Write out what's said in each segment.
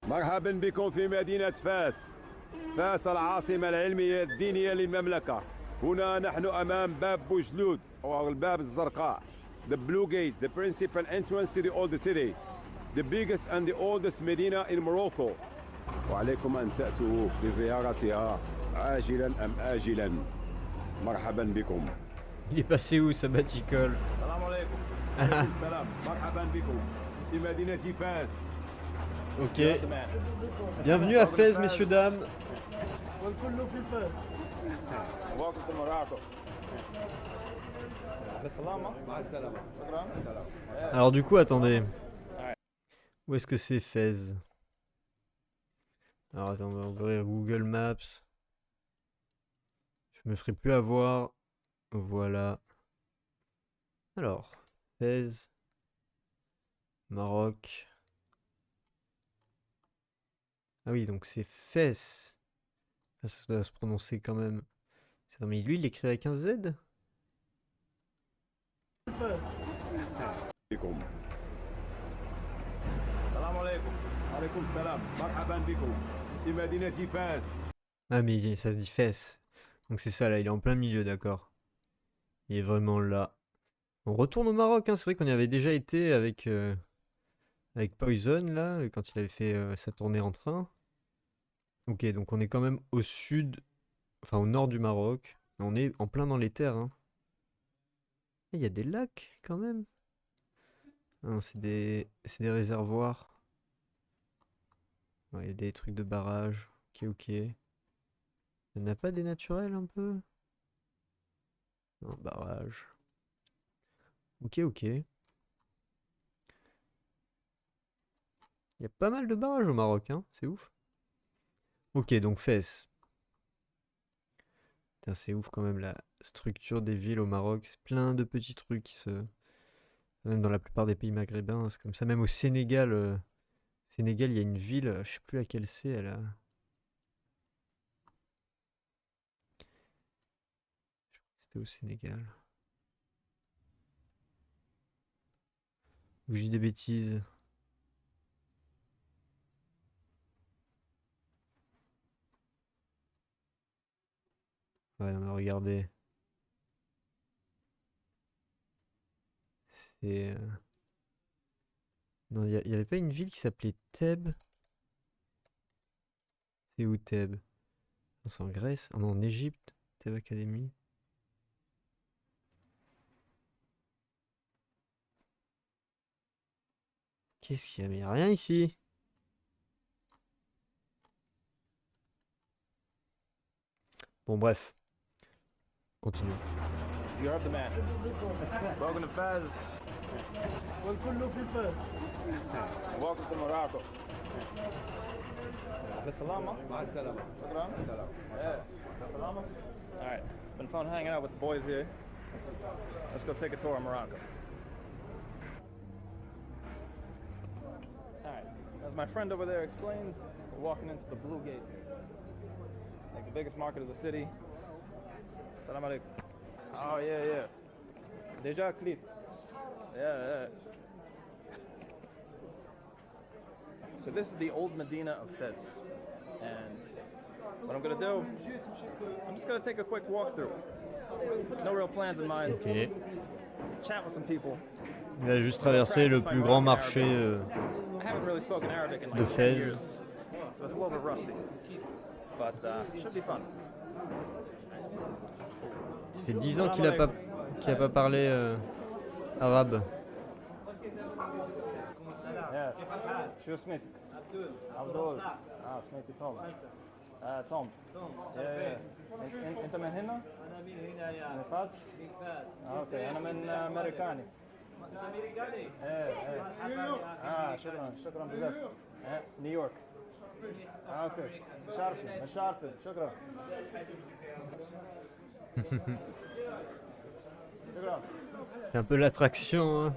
مرحبا بكم في مدينة فاس. فاس العاصمة العلمية الدينية للمملكة. هنا نحن أمام باب بوجلود أو الباب الزرقاء. The Blue Gate, the principal entrance to the old city. The biggest and the oldest Medina in Morocco. وعليكم أن تأتوا لزيارتها عاجلا أم آجلا. مرحبا بكم. Il est passé où ce baticole? السلام عليكم. عليكم السلام. مرحبا بكم في مدينة فاس. Ok. Bienvenue à Fès, messieurs, dames. Welcome to Morocco. Alors du coup, attendez. Où est-ce que c'est Fès? Alors attends, on va ouvrir Google Maps. Je me ferai plus avoir. Voilà. Alors, Fès, Maroc. Ah oui, donc c'est Fès. Ah, ça doit se prononcer quand même. Mais lui, il écrit avec un Z? بكم. السلام عليكم. وعليكم السلام. مرحبا بكم في مدينة فاس. Ah mais ça se dit Fès. Donc c'est ça là, il est en plein milieu, d'accord. Il est vraiment là. On retourne au Maroc, hein. C'est vrai qu'on y avait déjà été avec Poison là, quand il avait fait sa tournée en train. Ok, donc on est quand même au sud, enfin au nord du Maroc. On est en plein dans les terres, hein. Il y a des lacs quand même. Ah non, c'est des réservoirs. Ouais, il y a des trucs de barrage. Ok, ok. Il n'y en a pas des naturels un peu? Non, barrage. Ok, ok. Il y a pas mal de barrages au Maroc, hein. C'est ouf. Ok, donc Fès. Putain, c'est ouf quand même la structure des villes au Maroc. C'est plein de petits trucs qui se... Même dans la plupart des pays maghrébins, c'est comme ça. Même au Sénégal, Sénégal, il y a une ville, je sais plus laquelle c'est, elle a... C'était au Sénégal. Ou je dis des bêtises. Ouais, non, mais regardez. C'est... Non, il y avait pas une ville qui s'appelait Thèbes? C'est où Thèbes? Non, c'est en Grèce? Ah non, en Égypte? Thèbes Academy? Qu'est-ce qu'il y a? Mais il y a rien ici. Bon, bref. Continuons. You heard the man. Welcome to Fez. Welcome to Morocco. Bisalama. السلامة. Shukran. السلام. Yeah. Bisalama. All right. It's been fun hanging out with the boys here. Let's go take a tour of Morocco. All right. As my friend over there explained, we're walking into the Blue Gate, like the biggest market of the city. Salam alaikum. Oh yeah, yeah. Deja Klit. Yeah. So this is the old Medina of Fez. And what I'm gonna do, I'm just gonna take a quick walkthrough. No real plans in mind. Ok. Chat with some people. Il a juste traversé le plus grand marché I haven't really spoken Arabic in de like 10 Fez. years, so it's a little bit rusty. But should be fun. Ça fait 10 ans qu'il a pas parlé arabe. Yeah. شو اسمك؟ عبدول. اسمك توم. توم. انت من هنا؟ أنا من هنا يا من فاس؟ من فاس. اوكي انا من امريكاني. أنت أمريكاني؟ ايه مرحبا يا أخي. شكرا بزاف. نيويورك. اوكي مشارفة شكرا. شكرا. C'est un peu l'attraction, hein.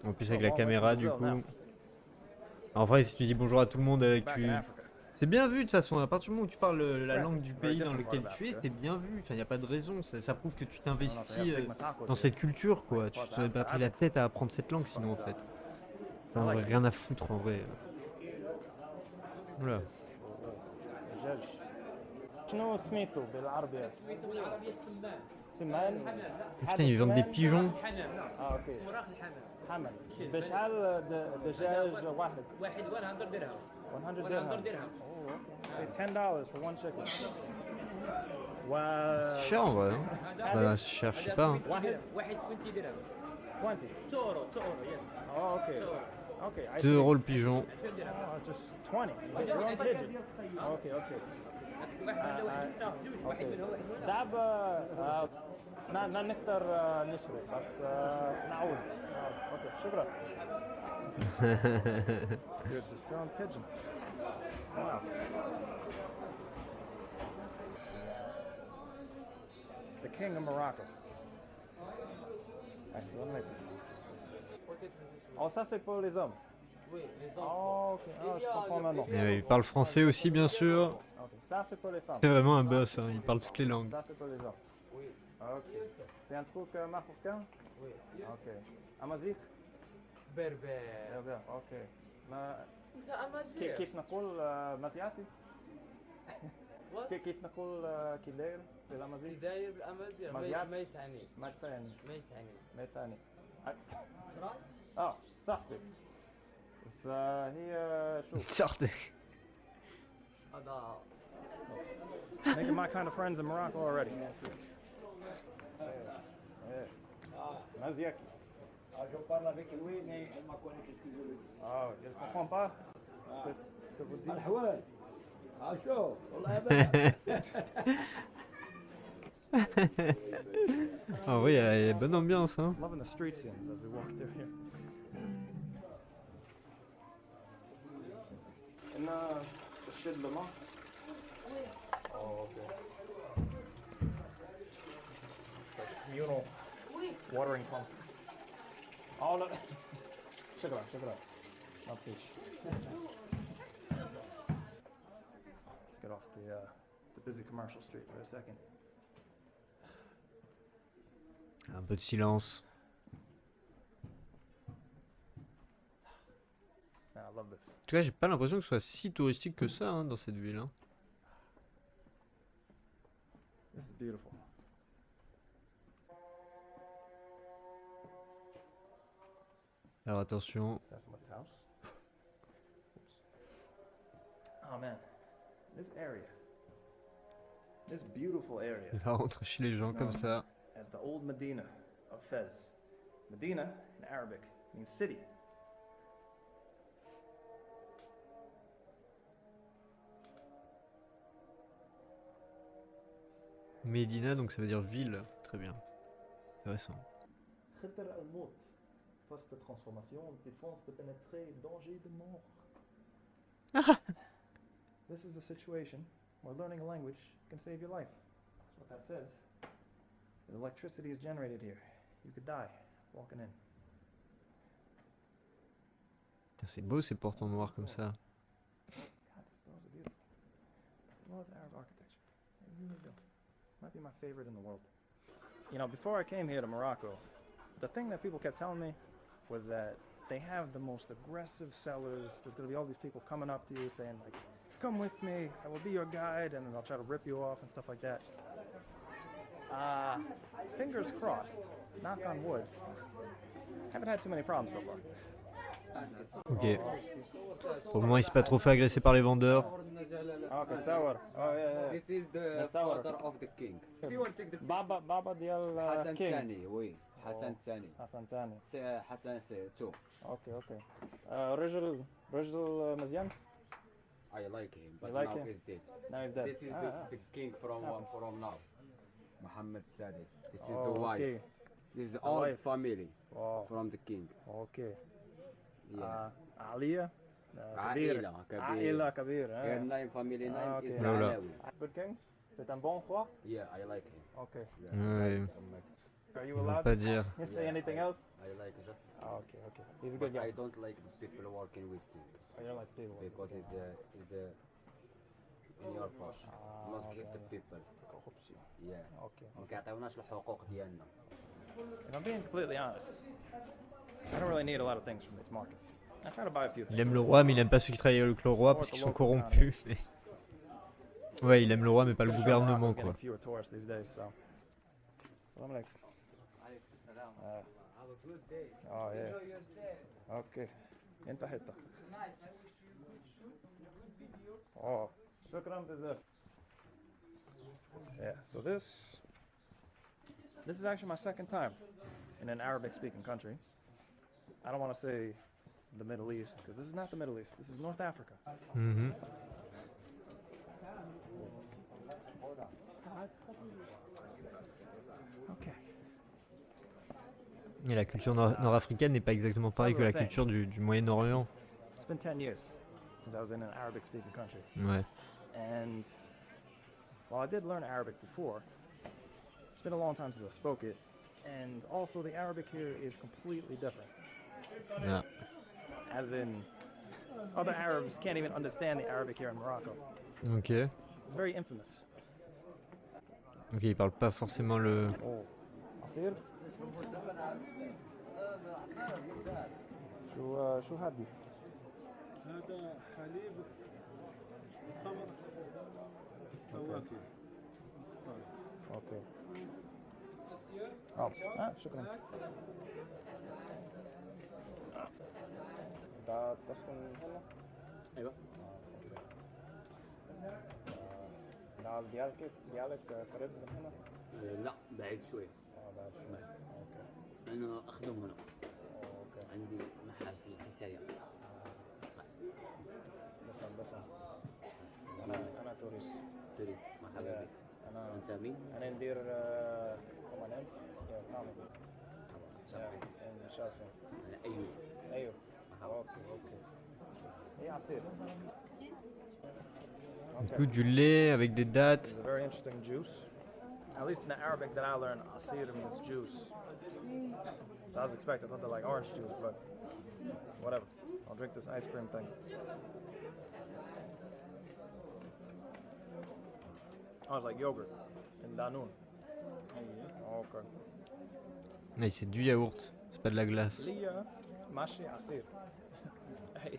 En plus avec la caméra du coup. En vrai, si tu dis bonjour à tout le monde avec Back tu... in Africa. C'est bien vu de toute façon, à partir du moment où tu parles la langue du pays dans lequel tu es, t'es bien vu, enfin y a pas de raison, ça prouve que tu t'investis dans cette culture quoi, tu t'aurais pas pris la tête à apprendre cette langue sinon en fait. J'en aurais rien à foutre en vrai. Oula. دجاج. شنو سميتو بالعربية؟ سميتو بالعربية السمان. سمان؟ Putain, ils vendent des pigeons. الحمام نعم. اوكي. وراق الحمام. حمل. بشحال دجاج واحد؟ واحد 100 درهم. 100 100 درهم. درهم. Oh, okay. $10 for one chicken. C'est cher en vrai. Hein. Bah, c'est cher, je sais pas. Hein. واحد 20 درهم. 20. 2 اورو 2 اورو يس. Oh, okay. Okay. I 2 see. euros le pigeon. 20 درهم. Oh, just 20. Your own pigeon. Okay, okay. واحد ولا واحد منهم جوج واحد منهم واحد منهم. دابا ما نقدر نشرب بس نعود. اوكي شكرا. You're just selling pigeons. Wow. The king of Morocco. Excellent. Oh, ça c'est pour les hommes. Oui, les Oh, ok. Ah, je comprends maintenant. Et il parle français aussi, bien sûr. Ok, ça c'est pour les femmes. C'est vraiment un boss, hein. Il parle toutes les langues. Ça c'est pour les hommes. Oui. Ok. C'est un truc marocain? Oui. Ok. Amazigh? بربر. bien, ok. ما انت امازيغ. كيف نقول مزياتي؟ كيف نقول كي داير بالامازيغ؟ داير بالامازيغ مزيات؟ ما يسعني. ما تساني ما يسعني. ما تساني. صراحة؟ صاحبي. بس هي شوف Sortez. هذا making my kind of friends in Morocco already. مزياكي. Je parle avec lui mais il m'a connu qu'est-ce qu'il veut. Ah, je ne comprends pas ce que vous dites. الحوال. شوف والله يبارك. Ah oui, il y a bonne ambiance, hein. Loving the street scenes as we walk through here. And الشد الماء. Oh, okay. Like a communal watering pump. Oh, no. شكرا. Not fish. Let's get off the busy commercial street for a second. Un peu de silence. I love this. En tout cas, j'ai pas l'impression que ce soit si touristique que ça, hein, dans cette ville. Hein. This is beautiful. Alors attention. That's someone's house. Oh man, this area, this beautiful area, Il va rentrer chez les gens comme ça. as the old Medina of Fez. Medina in Arabic means city. Médina, donc ça veut dire ville. Très bien. Intéressant. خطر الموت. Poste de transformation, défense de pénétrer, danger de mort. This is a situation where learning a language can save your life. That's what that says. As electricity is generated here, you could die walking in. Putain, c'est beau ces portes en noir comme ça. God, these doors are beautiful. I love Arab architecture. I really do. Might be my favorite in the world. You know, before I came here to Morocco, the thing that people kept telling me was that they have the most aggressive sellers. There's going to be all these people coming up to you saying, like, come with me, I will be your guide, and they'll try to rip you off and stuff like that. Fingers crossed, knock on wood. Haven't had too many problems so far. Ok. Pour le moment, il s'est pas trop fait agresser par les vendeurs. Okay, sour. Oh, yeah. This is the Sour. father of the king. Baba ديال حسن king. الثاني وي حسن الثاني حسن ثاني. حسن تو. Okay. رجل مزيان. I like him but You like now him? he's dead. Now he's dead. This is the king from now. Muhammad Sadis. This is Oh, the wife. okay. This is The all wife. family Oh, from the king. okay. Yeah. عالية. عائلة كبيرة. عائلة كبيرة. Her name, family name Okay. is Voilà. Alawi. Good king. C'est un bon roi. Yeah, I like him. Okay. Yeah, Ouais. Are you On va allowed pas to dire. say anything else? I like just. Okay. He's a But good guy. I don't like the people working with king I don't like people. because he's in your posh. Must give the people. corruption. Yeah. Okay. ما كيعطيوناش الحقوق ديالنا. If I'm being completely honest, I don't really need a lot of things from these markets. I try to buy a few. Il aime le roi, mais il aime pas ceux qui travaillent avec le roi parce qu'ils sont corrompus. Ouais, il aime le roi, mais pas le gouvernement, quoi. Fewer tourists these days, so. I'm like, oh yeah. Okay. انت حتة. Oh, شكرا بزاف. Yeah, so this is actually my second time in an Arabic-speaking country. I don't want to say the Middle East because this is not the Middle East. This is North Africa. Mhm. Okay. Et la culture nord-africaine n'est pas exactement pareille que la culture du Moyen-Orient. It's been 10 years since I was in an Arabic-speaking country. Ouais. And while I did learn Arabic before, it's been a long time since I spoke it. And also the Arabic here is completely different. Ah. As in, other Arabs can't even understand the Arabic here in Morocco. Ok. It's very infamous. Ok, il parle pas forcément le... Oh. عصير؟ شو هذا؟ هذا حليب تمر فواكه اوكي. شكرا. انت تسكن هنا؟ ايوه. ديالك قريب من هنا؟ لا بعيد شوي. بعد شوي. اوكي. انا اخدم هنا. اوكي. عندي محل في الحسايه. بفهم. انا توريست. توريست مرحبا بك. انت مين؟ انا ندير كمان تامي. شافي. انا ايوب. ايوه. مرحبا. اوكي. ايه عصير. Du coup, du lait avec des dates. It's a very interesting juice. At least in the Arabic that I learned, asir means juice. So I was expecting something like orange juice, but whatever. I'll drink this ice cream thing. Oh, it's like yogurt and danoon. Okay. Ouais, c'est du yaourt, c'est pas de la glace. ليا ماشي عصير.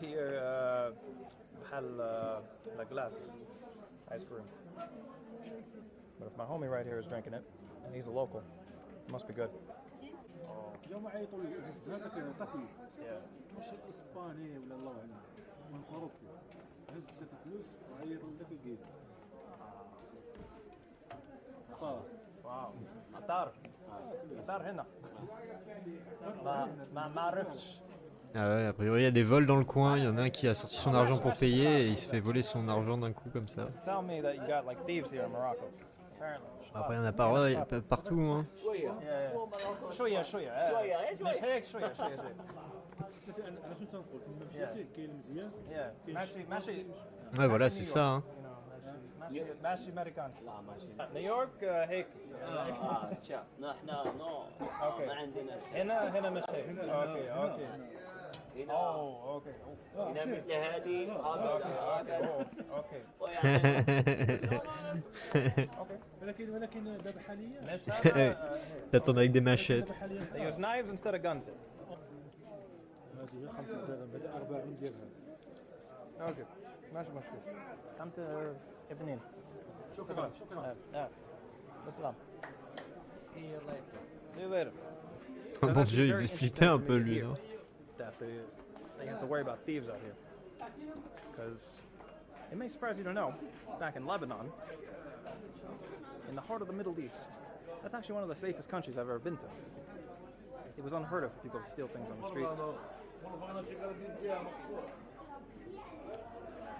Here محل la glace ice cream. But if my homie right here is drinking it, and he's a local, it must be good. يوم عيطوا لي هذا كان قتل. Yeah. مش الاسباني ولا الله اعلم من اوروبا. هز لك فلوس وعيطوا لك الجيب. واو. عطار هنا. ما عرفتش. Ah ouais, a priori, il y a des vols dans le coin. Il y en a un qui a sorti son argent pour payer et il se fait voler son argent d'un coup comme ça. Tell me that you got like thieves here in Morocco. Apparently. Après, il y en a pas partout. Hein. شوية مش هيك شوية انا شو تنقول كاين مزيان ماشي Ouais, voilà, c'est ça. Hein. ماشي أمريكان نيويورك هيك نحن نو اوكي ما عندنا هنا مش هيك اوكي هنا اوكي هنا مثل هذه اوكي ولكن دابا حاليا T'attends avec des machettes. They use knives instead of guns. هذه هي 5 درهم بدا 40 درهم. اوكي ماشي مشكلة. انت ابنين شكرا بسلام. See you later. Oh mon dieu, il faisait flipper un peu lui, non? That they have to worry about thieves out here. Because it may surprise you to know, back in Lebanon, in the heart of the Middle East, that's actually one of the safest countries I've ever been to. It was unheard of for people to steal things on the street.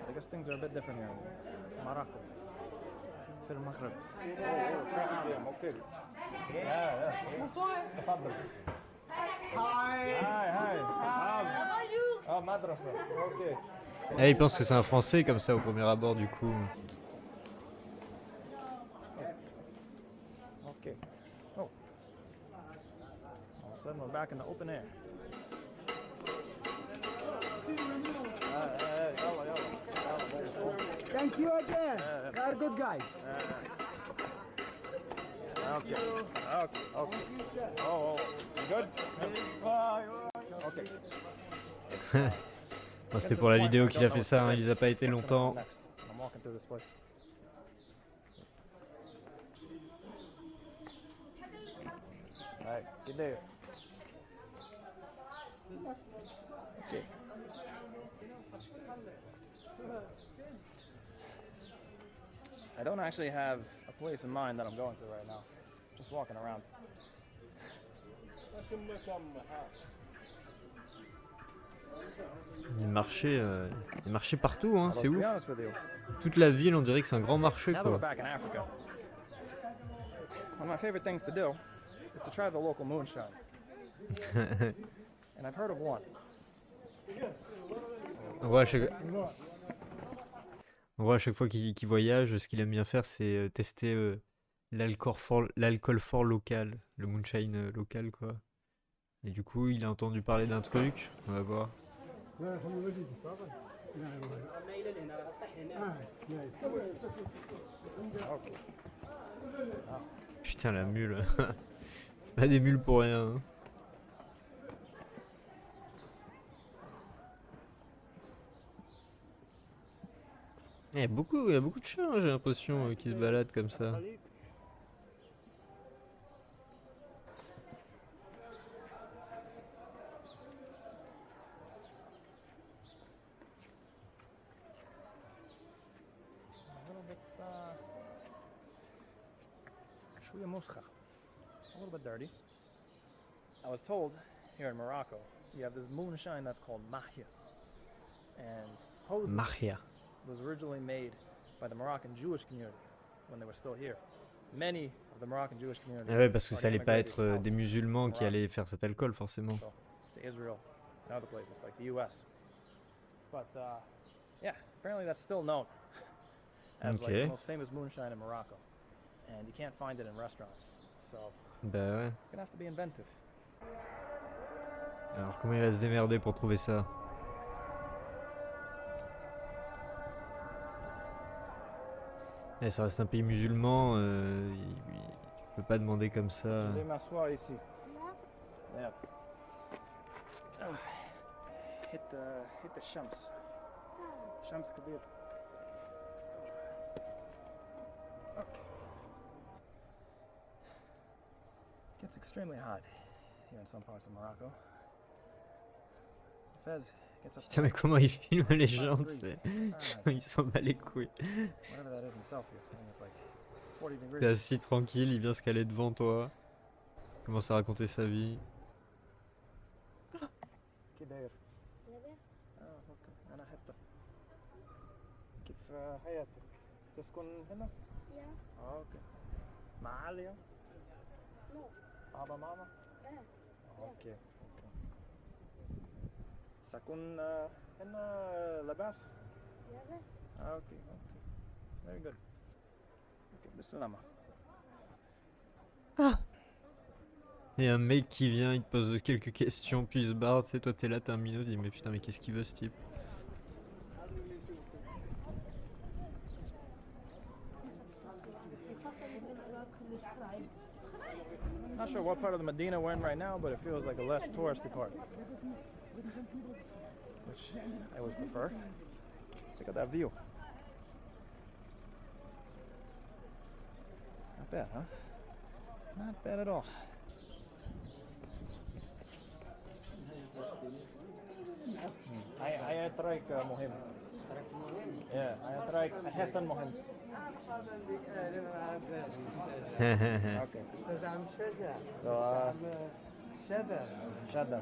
I guess things are a bit different here in Morocco. في المغرب. اوكي. تفضل. Hi. مدرسة. اوكي. Ah, il pense que c'est un Français comme ça au premier abord du coup. Okay. Oh. All of a sudden we're back in the open air. Thank you again. You are good guys. Okay. Oh, you good? Okay. Non, c'était pour la vidéo qu'il a fait ça, hein, il les a pas été longtemps. I'm walking through this place. Alright, get there. Okay. I don't actually have a place in mind that I'm going to right now. Just walking around. Il marchait partout, hein, Although, c'est to be ouf. honest with you, Toute la ville, on dirait que c'est un grand marché, now that we're quoi. back in Africa, one of my favorite things to do is to try the local moonshine. And I've heard of one. En vrai, à chaque fois qu'il voyage, ce qu'il aime bien faire, c'est tester l'alcool fort local, le moonshine local, quoi. Et du coup, il a entendu parler d'un truc, on va voir. Putain, la mule. C'est pas des mules pour rien, hein. Il y a beaucoup de chats, hein, j'ai l'impression, qui se baladent comme ça. شوية مسخة. A little bit dirty. I was told here in Morocco, you have this moonshine that's called mahia. And supposedly Mahia. it was originally made by the Moroccan Jewish community when they were still here. Many of the Moroccan Jewish community Ah ouais, parce que are ça allait pas immigrated être out des musulmans qui Morocco. allaient faire cet alcool, forcément. So, to Israel and other places like the U.S. But yeah, apparently that's still known as like Okay. the most famous moonshine in Morocco, and you can't find it in restaurants. So Bah ouais. you're gonna have to be inventive. Alors comment il va se démerder pour trouver ça? Eh, ça reste un pays musulman, tu peux pas demander comme ça. Je vais m'asseoir ici. Yeah. Hit the shams. Shams كبير. Okay. Gets extremely hot here in some parts of Morocco. Fez gets up Putain, mais comment il filme les gens, tu sais? Il s'en bat les couilles. whatever that is in Celsius. I think it's like 40 degrees. T'es assis tranquille, il vient se caler devant toi. Il commence à raconter sa vie. كيف داير؟ اوكي انا حتى كيف حياتك؟ تسكن هنا؟ اوكي مع عليا؟ بابا ماما؟ اوكي اوكي سكن هنا لباس؟ اوكي اوكي very good اوكي بالسلامة. Il y a un mec qui vient, il te pose quelques questions, puis il se barre, tu sais, toi t'es là, t'es un minot, tu dis mais putain mais qu'est-ce qu'il veut ce type? Not sure what part of the Medina we're in right now, but it feels like a less touristy part, which I always prefer. Check out that view. Not bad, huh? Not bad at all. هاي تراك مهم. هاي تراك حسن مهم. اوكي. شدة.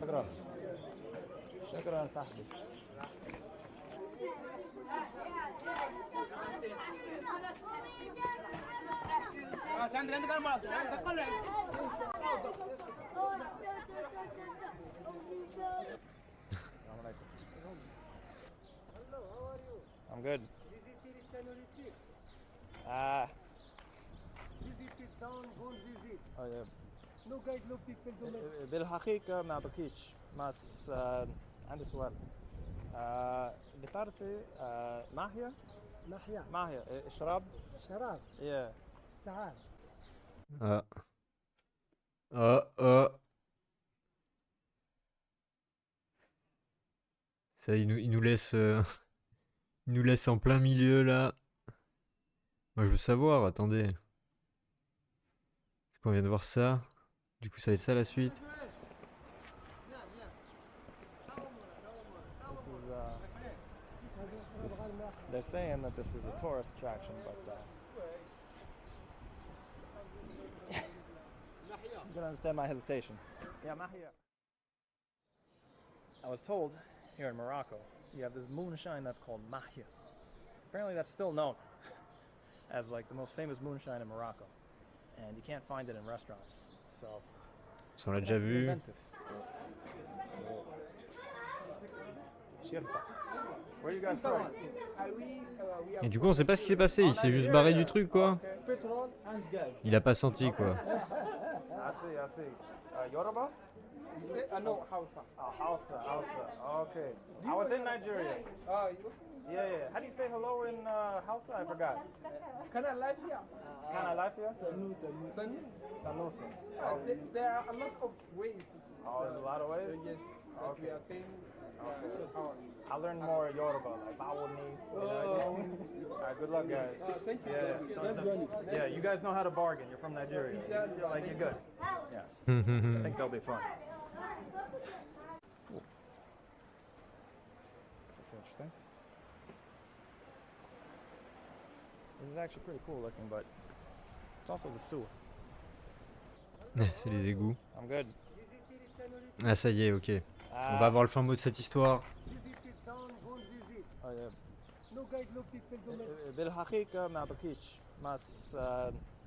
شكرا. شكرا صاحبي. I'm good. Visit town, go visit. Oh, No guide, no people do not. بالحقيقة ما بكيتش بس عندي سؤال. بتعرفي ماهية؟ ناحية ماهية شراب؟ شراب Yeah. تعال. Ah. Ah, ah. Ça, il nous laisse, il nous laisse en plein milieu là. Moi, je veux savoir. Attendez. Est-ce qu'on vient de voir ça? Du coup, ça va être ça la suite. They're saying that this is a tourist attraction, but you can understand my hesitation. Yeah, Mahia. I was told here in Morocco, you have this moonshine that's called Mahia. Apparently, that's still known as like the most famous moonshine in Morocco, and you can't find it in restaurants. So, Ça, on l'a déjà vu. inventive. Shirpa. Where you guys from? Et du coup, on sait pas ce qui s'est passé. Il s'est juste barré du truc, quoi. Petrol and gas. Il a pas senti, quoi. I see. Yoruba? You say, no, Hausa. Hausa. Okay. I was in Nigeria. Yeah. How do you say hello in Hausa? I forgot. Can I live here? Kana lafiya? Sanusi. There are a lot of ways. Oh, there's a lot of ways? Yes. That we are saying. I'll learn more Yoruba, like Bawoni. Alright, good luck, guys. Thank you. Yeah, you guys know how to bargain. You're from Nigeria. Like, you're good. Yeah. I think they'll be fun. That's interesting. This is actually pretty cool looking, but it's also the sewer. C'est les égouts. I'm good. Ah, ça y est, ok. On va voir le fin mot de cette histoire. No guide, no people, do not. بالحقيقة ما بكيتش بس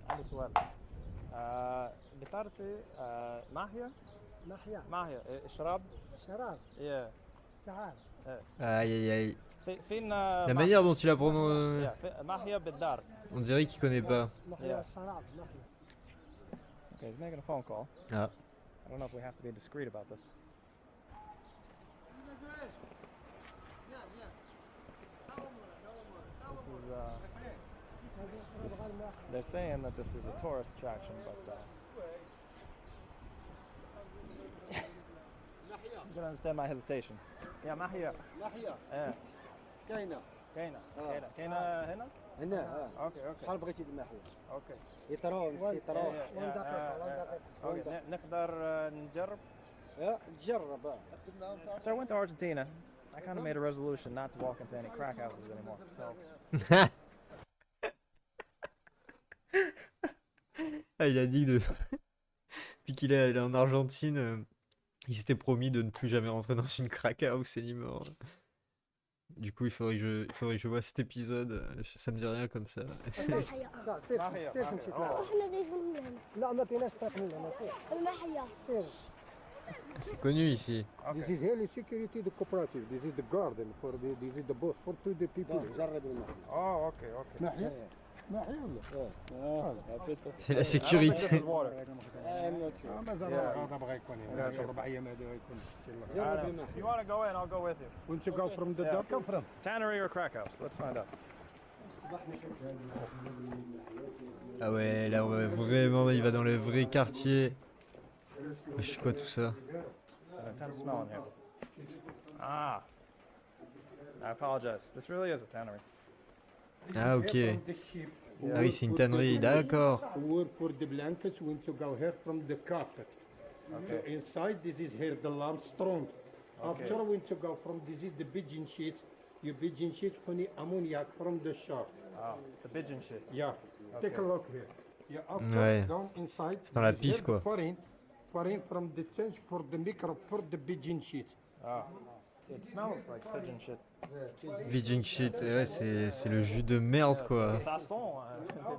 عندي سؤال بتعرفي ما هي الشراب شراب yeah تعال. Aïe, aïe, aïe. فينا La manière dont il a prononcé... ما هي بالدار. On dirait qu'il connaît pas. محيا شراب محيا. Okay, he's making a phone call. Ah. I don't know if we have to be discreet about this. They're saying that this is a tourist attraction, but you can understand my hesitation. Yeah, Mahia. Yeah. كاينة. كاينة هنا؟ هنا. Okay. شحال بغيتي الماحية؟ Okay. يطروح يطروح. Okay. نقدر نجرب. تجرب. So I went to Argentina. I kind of made a resolution not to walk into any crack houses anymore. So Ah, il a dit de... Depuis qu'il est allé en Argentine, il s'était promis de ne plus jamais rentrer dans une crack house anymore. Du coup, il faudrait que je vois cet épisode. Ça me dit rien comme ça. لا سير نمشي تلاعب. احنا جايين من لا ما فيناش طريق من هنا سير. المحيا سير. C'est connu ici. This is highly security the cooperative. This is the garden for this is the boat for to the people. جرب الماحية. Oh, okay. ناحية ولا؟ C'est la sécurité. مازال هذا بغى يكون هنا 4 أيام هذا غيكون If you want to go in, I'll go with you. Want to go from the dock? Come from. Tannery or crack house? Let's find out. Ah ouais, là, vraiment, il va dans le vrai quartier. Je sais quoi tout ça. There's an intense smell in here. Ah. I apologize. This really is a tannery. Ah, ok. The sheep. Ah oui, c'est une tannerie, d'accord. Work for the blankets. Want to go here from the carpet. Okay. So inside this is here the lamp strong. Okay. After want to go from this is the pigeon sheet. Your pigeon sheet honey ammoniac from the shop. Ah, the pigeon shit. Yeah. Take a Okay. look here. Yeah, after Ouais. down inside. C'est dans la this is pisse, here quoi. Foreign from the change for the microbe for the pigeon sheet. Ah. It smells like pigeon shit. Virgin shit, ouais, c'est le jus de merde, quoi. Ça sent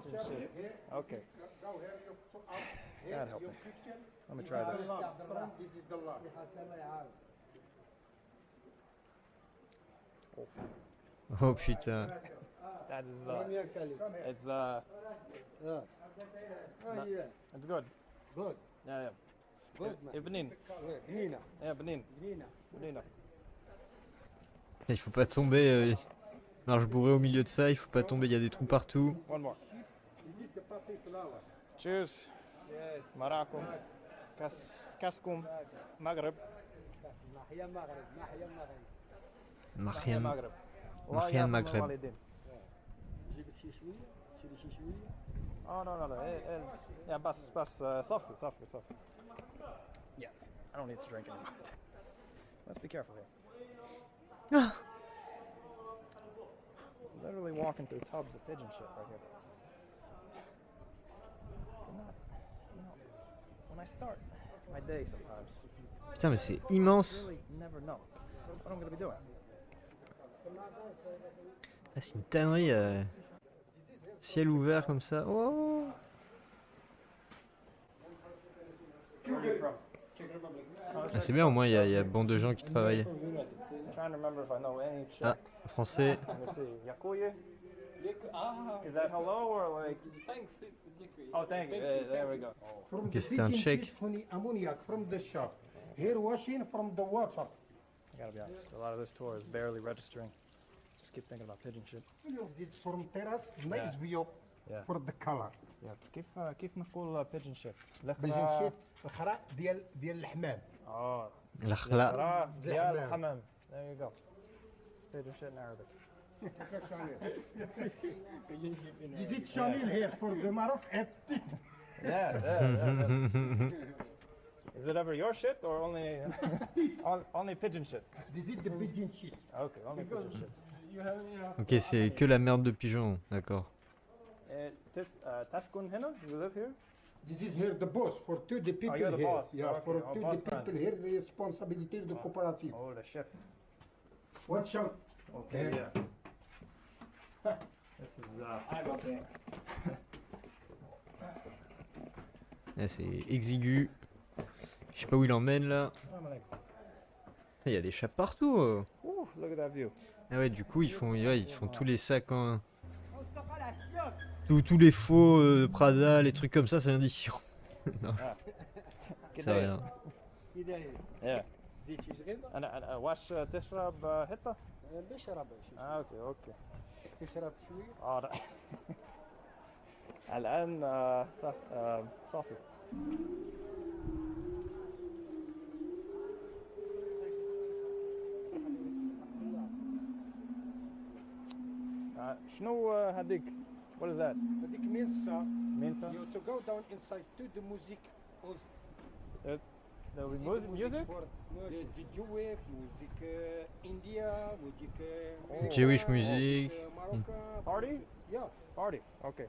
pigeon shit. Okay. God help me. Let me try this. This is the last. Oh putain. That is it's it's good. Good. Yeah. Good, man. Benin. هنا. Yeah, Benin. هنا. Benin. Il faut pas tomber. Marche bourré au milieu de ça, il faut pas tomber, il y a des trous partout. One more. Cheers. Yes. Morocco. Kaskum. Maghreb. محيا مغرب. محيا مغرب. Mariam المغرب. Mariam وياكم Maghreb. الوالدين. نجيب لك شي شويه تشري شي شويه. Oh no. Yeah, بس صافي. Yeah, I don't need to drink anymore. Let's be careful here. Literally walking through tubs of pigeon shit right here. When I start my day sometimes, Putain, mais c'est I immense. really never know what I'm gonna be doing. Ah, c'est une tannerie. Ciel ouvert comme ça. Oh. Where are you from? Ah, c'est bien, au moins il y a bon de gens qui travaillent. I'm trying to remember if I know any Czech. Ah, français. Let me see. Yakuye? Is that hello or like? Oh, thank you. There we go. From Ok, the c'était un pigeon Tchèque. shit, honey, ammoniac from the shop. Here washing from the water. I gotta be honest. A lot of this tour is barely registering. Just keep thinking about pigeon shit. It's from terrace, nice view Yeah. for the color. Yeah. كيف نقول pigeon shit؟ pigeon shit الخرا ديال الحمام. Oh. الأخلاق. الخرا ديال الحمام. الحمام. There you go. Pigeon shit in Arabic. Is it Chanel here for the Maroc? Yeah. Is it ever your shit or only only pigeon shit? This is the pigeon shit. Okay, only pigeon shit. Ok, c'est que la merde de pigeon. D'accord. تسكن هنا? You live here? This is here the boss for two the people you're the here. boss. Yeah, Okay, for oh, two boss the man. people here, the responsibility of the cooperative. Oh, the chef. What shop? Okay, yeah. This is Là, c'est exigu. Je sais pas où il emmène là. Il y a des chats partout. Ooh, look at that view. Ah ouais, du coup, ils font tous les sacs en. Tous les faux Prada, les trucs comme ça vient d'ici. Non, c'est rien. Yeah. زيد شي صغيره أنا واش تشرب هتا؟ بشرب شي اوكي. تشرب شويه. لا. الآن صافي. شنو هذيك؟ What is that? هذيك مينسا. Minsa? You to go down inside to the music. There will be music? For the Jewish music, India music. Jewish music. Moroccan. Party? Yeah. Party. Okay.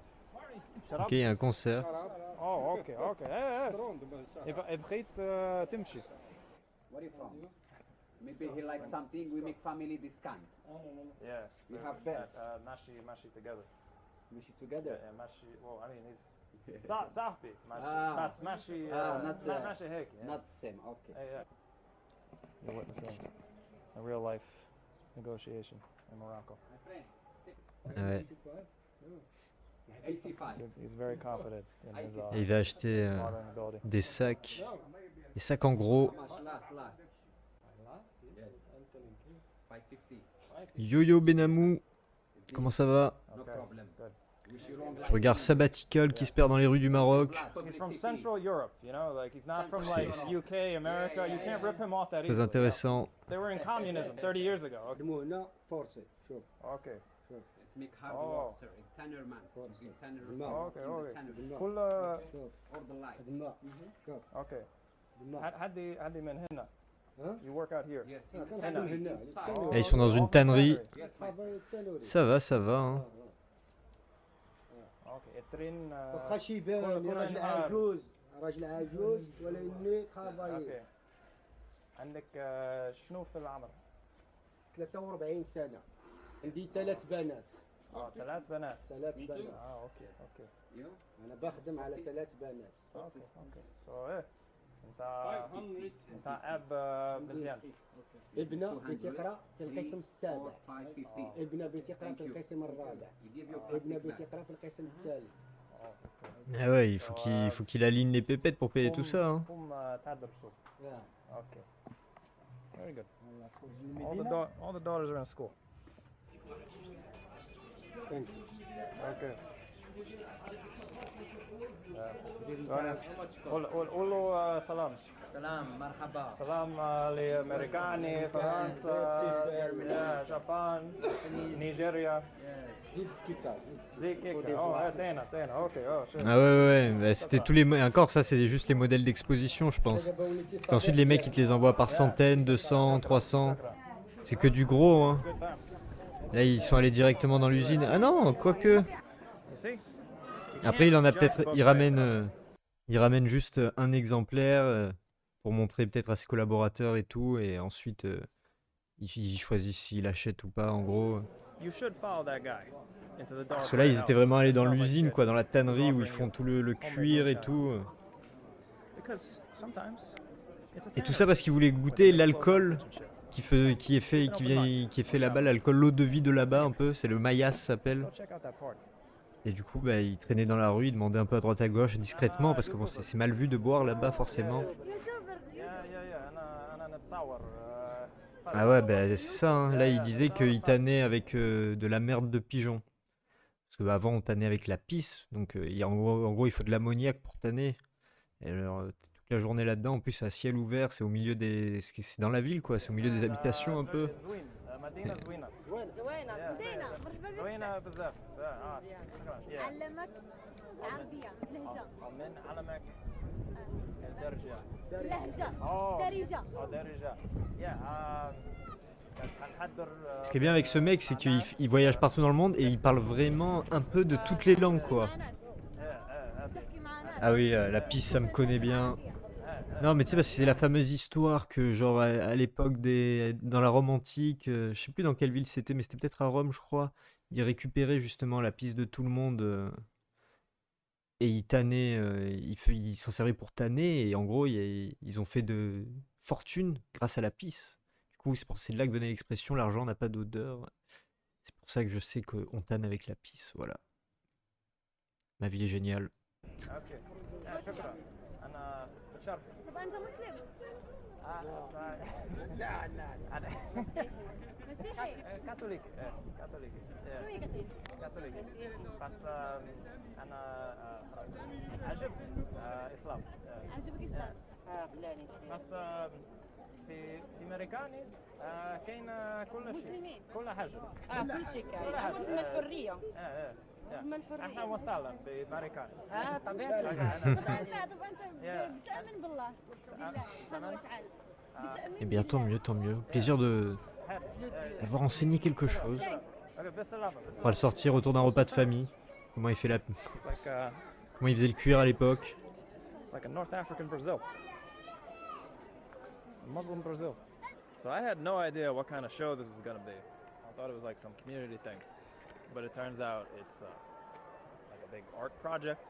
شراب؟ Ok, il y a un concert. Oh, okay. Strong, but- بغيت تمشي. Where are you from? Maybe he likes something, we make family discount. Yeah. We have bed. ماشي together. We should together. Yeah, ماشي. Well, I mean, he's صاحبي ماشي. Ah. بس ماشي. not ماشي هيك. Yeah. Not the same, okay. Yeah. You're witnessing a real life negotiation in Morocco. My friend, Ah ouais. 85. He's very confident in his Et il va acheter modern ability. des sacs en gros. How much last? Yes. 550. Yo-yo Benamou, comment ça va? No Okay. problem. Good. Wish you long Je regarde Sabbatical qui se perd dans les rues du Maroc. He's from Central Europe, you know, like he's not from like C'est- UK, America. You can't rip him off that Très easily. intéressant. They were in communism 30 years ago. Okay. مو هنا فرصه شوف Okay. It's make hard Oh. work, sir. It's tanner man. He's tanner. Okay. In the Okay. tanner. كل شوف Or the light. هذا الماء شوف okay. الماء هدي من هنا. Huh? You work out here. Yes, in the كنخدم tannery هنا inside. Et ils sont dans une tannerie. Yes, my صافي التنوري Ça va. Hein. Okay. اترين. واخا شي يبان كل راجل نهار. عجوز راجل عجوز ولا اني خبري Okay. عندك شنو في العمر؟ 43 سنه عندي 3 بنات 3 بنات. 3 بنات اوكي. You? انا بخدم على 3 بنات اوكي. سو ايه انت اب مزيان. ابنه بتقرا في القسم السابع 550. ابنه بتقرا في القسم الرابع You give your ابنه plastic bag. بتقرا في القسم الثالث Ah ouais, il faut qu'il aligne les pépettes pour payer tout ça. Hein. قوم تدرسوا. يا Okay. Very good. المدينه All the daughters are in school. Thank you. Okay. قول له سلام. سلام مرحبا. سلام لأمريكاني فرنسا يابان نيجيريا. Ah ouais, ouais, bah, c'était tous les... Encore, ça, c'est juste les modèles d'exposition, je pense. Parce qu'ensuite, les mecs, ils te les envoient par centaines, 200, 300. C'est que du gros, hein. Là, ils sont allés directement dans l'usine. Ah non, quoique... Après, il en a peut-être... Il ramène juste un exemplaire pour montrer peut-être à ses collaborateurs et tout. Et ensuite, il choisit s'il achète ou pas, en gros. Parce que là, ils étaient vraiment allés dans l'usine, quoi, dans la tannerie où ils font tout le cuir et tout. Et tout ça parce qu'ils voulaient goûter l'alcool qui est fait là-bas, l'alcool, l'eau de vie de là-bas un peu, c'est le Mayas, ça s'appelle. Et du coup, bah, ils traînaient dans la rue, ils demandaient un peu à droite à gauche, discrètement, parce que bon, c'est mal vu de boire là-bas forcément. Ah ouais, bah, c'est ça, hein. Là, ils disaient qu'ils tannaient avec de la merde de pigeon. Parce qu'avant, on tannait avec la pisse, donc en gros, il faut de l'ammoniac pour tanner. Et alors, toute la journée là-dedans, en plus, c'est à ciel ouvert, c'est au milieu des... C'est dans la ville, quoi, c'est au milieu des habitations un peu. Ce qui est bien avec ce mec, c'est qu'il voyage partout dans le monde et il parle vraiment un peu de toutes les langues, quoi. Ah oui, la pisse, ça me connaît bien. Non, mais tu sais, parce que c'est la fameuse histoire que, genre, à l'époque dans la Rome antique, je sais plus dans quelle ville c'était, mais c'était peut-être à Rome, je crois. Ils récupéraient justement la pisse de tout le monde et ils tannaient, ils s'en servaient pour tanner et en gros, ils ont fait de fortune grâce à la pisse. Du coup, c'est de là que venait l'expression l'argent n'a pas d'odeur. C'est pour ça que je sais qu'on tanne avec la pisse, voilà. Ma vie est géniale. طب أنت مسلم؟ لا أنا مسيحي؟ كاثوليك كاثوليك شو هي كاثوليك؟ كاثوليك بس أنا عجب إسلام عجبك إسلام؟ بس في أمريكاني كاين كل شيء كل حاجة كل شيء كاين اسمها الحرية احنا وصلنا بأمريكان طبيعي طب أنت بتؤمن بالله سبحانه وتعالى Et bien tant mieux. Plaisir d'avoir enseigné quelque chose. On va le sortir autour d'un repas de famille. Comment il fait comment il faisait le cuir à l'époque. Like a North African Brazil. Muslim Brazil. So I had no idea what kind of show this was gonna be. I thought it was like some community thing. But it turns out it's like a big art project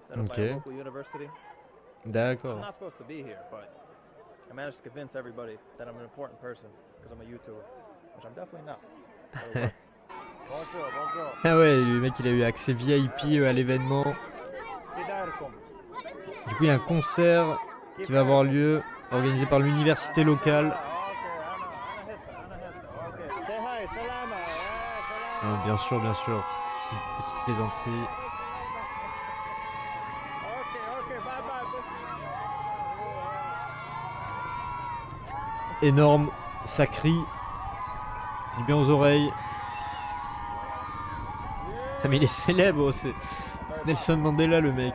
set up by a local university. D'accord. I'm not supposed to be here, but I managed to convince everybody that I'm an important person because I'm a YouTuber, which I'm definitely not. Bonjour. Ah ouais, le mec il a eu accès VIP à l'événement. Du coup il y a un concert qui va avoir lieu, organisé par l'université locale. Ah, bien sûr, c'est une petite plaisanterie. Énorme, ça crie, ça fait bien aux oreilles. Putain, mais il est célèbre, c'est Nelson Mandela le mec.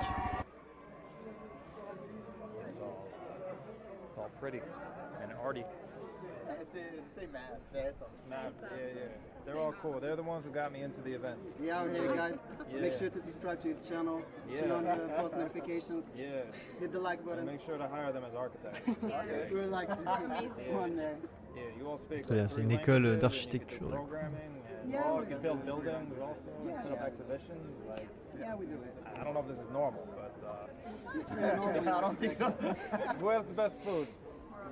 It's all pretty and arty. Say Mav. Yeah. They're all cool. They're the ones who got me into the event. Yeah, out here, guys. Yeah. Make sure to subscribe to his channel. Turn on the post notifications. Yeah. Hit the like button. And make sure to hire them as architects. We would like to. One day. Yeah, you all speak. Très bien, c'est une école d'architecture. Yeah, you can build buildings also, set up exhibitions. Like, yeah, we do it. I don't know if this is normal, but it's really normal. I don't think so. Where's the best food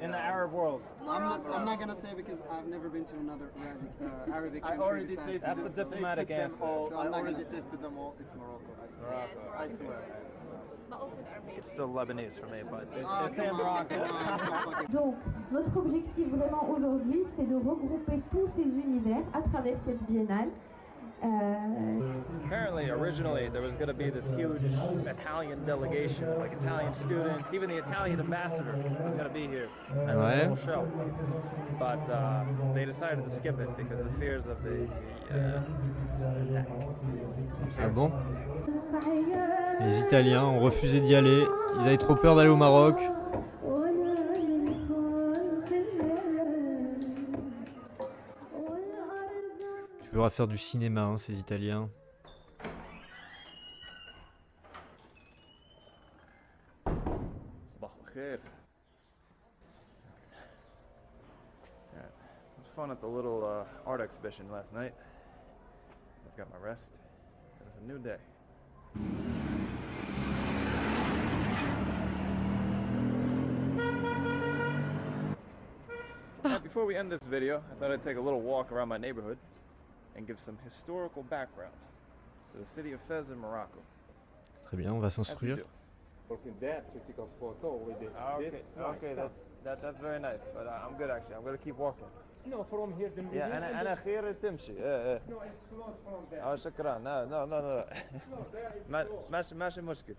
in the Arab world? I'm not gonna say because I've never been to another Arabic country. I already tasted them. That's the diplomatic answer. So I already tasted them all. It's Morocco. I swear. It's still Lebanese for me, but it's Morocco. Donc, notre objectif vraiment aujourd'hui, c'est de regrouper tous ces univers à travers cette biennale Apparently, originally, there was going to be this huge Italian delegation, like Italian students, even the Italian ambassador was going to be here at Ouais. this whole show. But they decided to skip it because of fears of the attack. Ah bon? Les Italiens ont refusé d'y aller. Ils avaient trop peur d'aller au Maroc. Tu pourras faire du cinéma, hein, ces Italiens. Sabah al-khair. It was fun at the little art exhibition last night. I've got my rest. And it's a new day. Before we end this video, I thought I'd take a little walk around my neighborhood and give some historical background to the city of Fez in Morocco. Très bien, on va s'instruire. Okay, that's very nice, but I'm good actually. I'm gonna keep walking. No, from here the Yeah, أنا خير تمشي. No, it's close from there. شكرا. No. ماشي مشكل.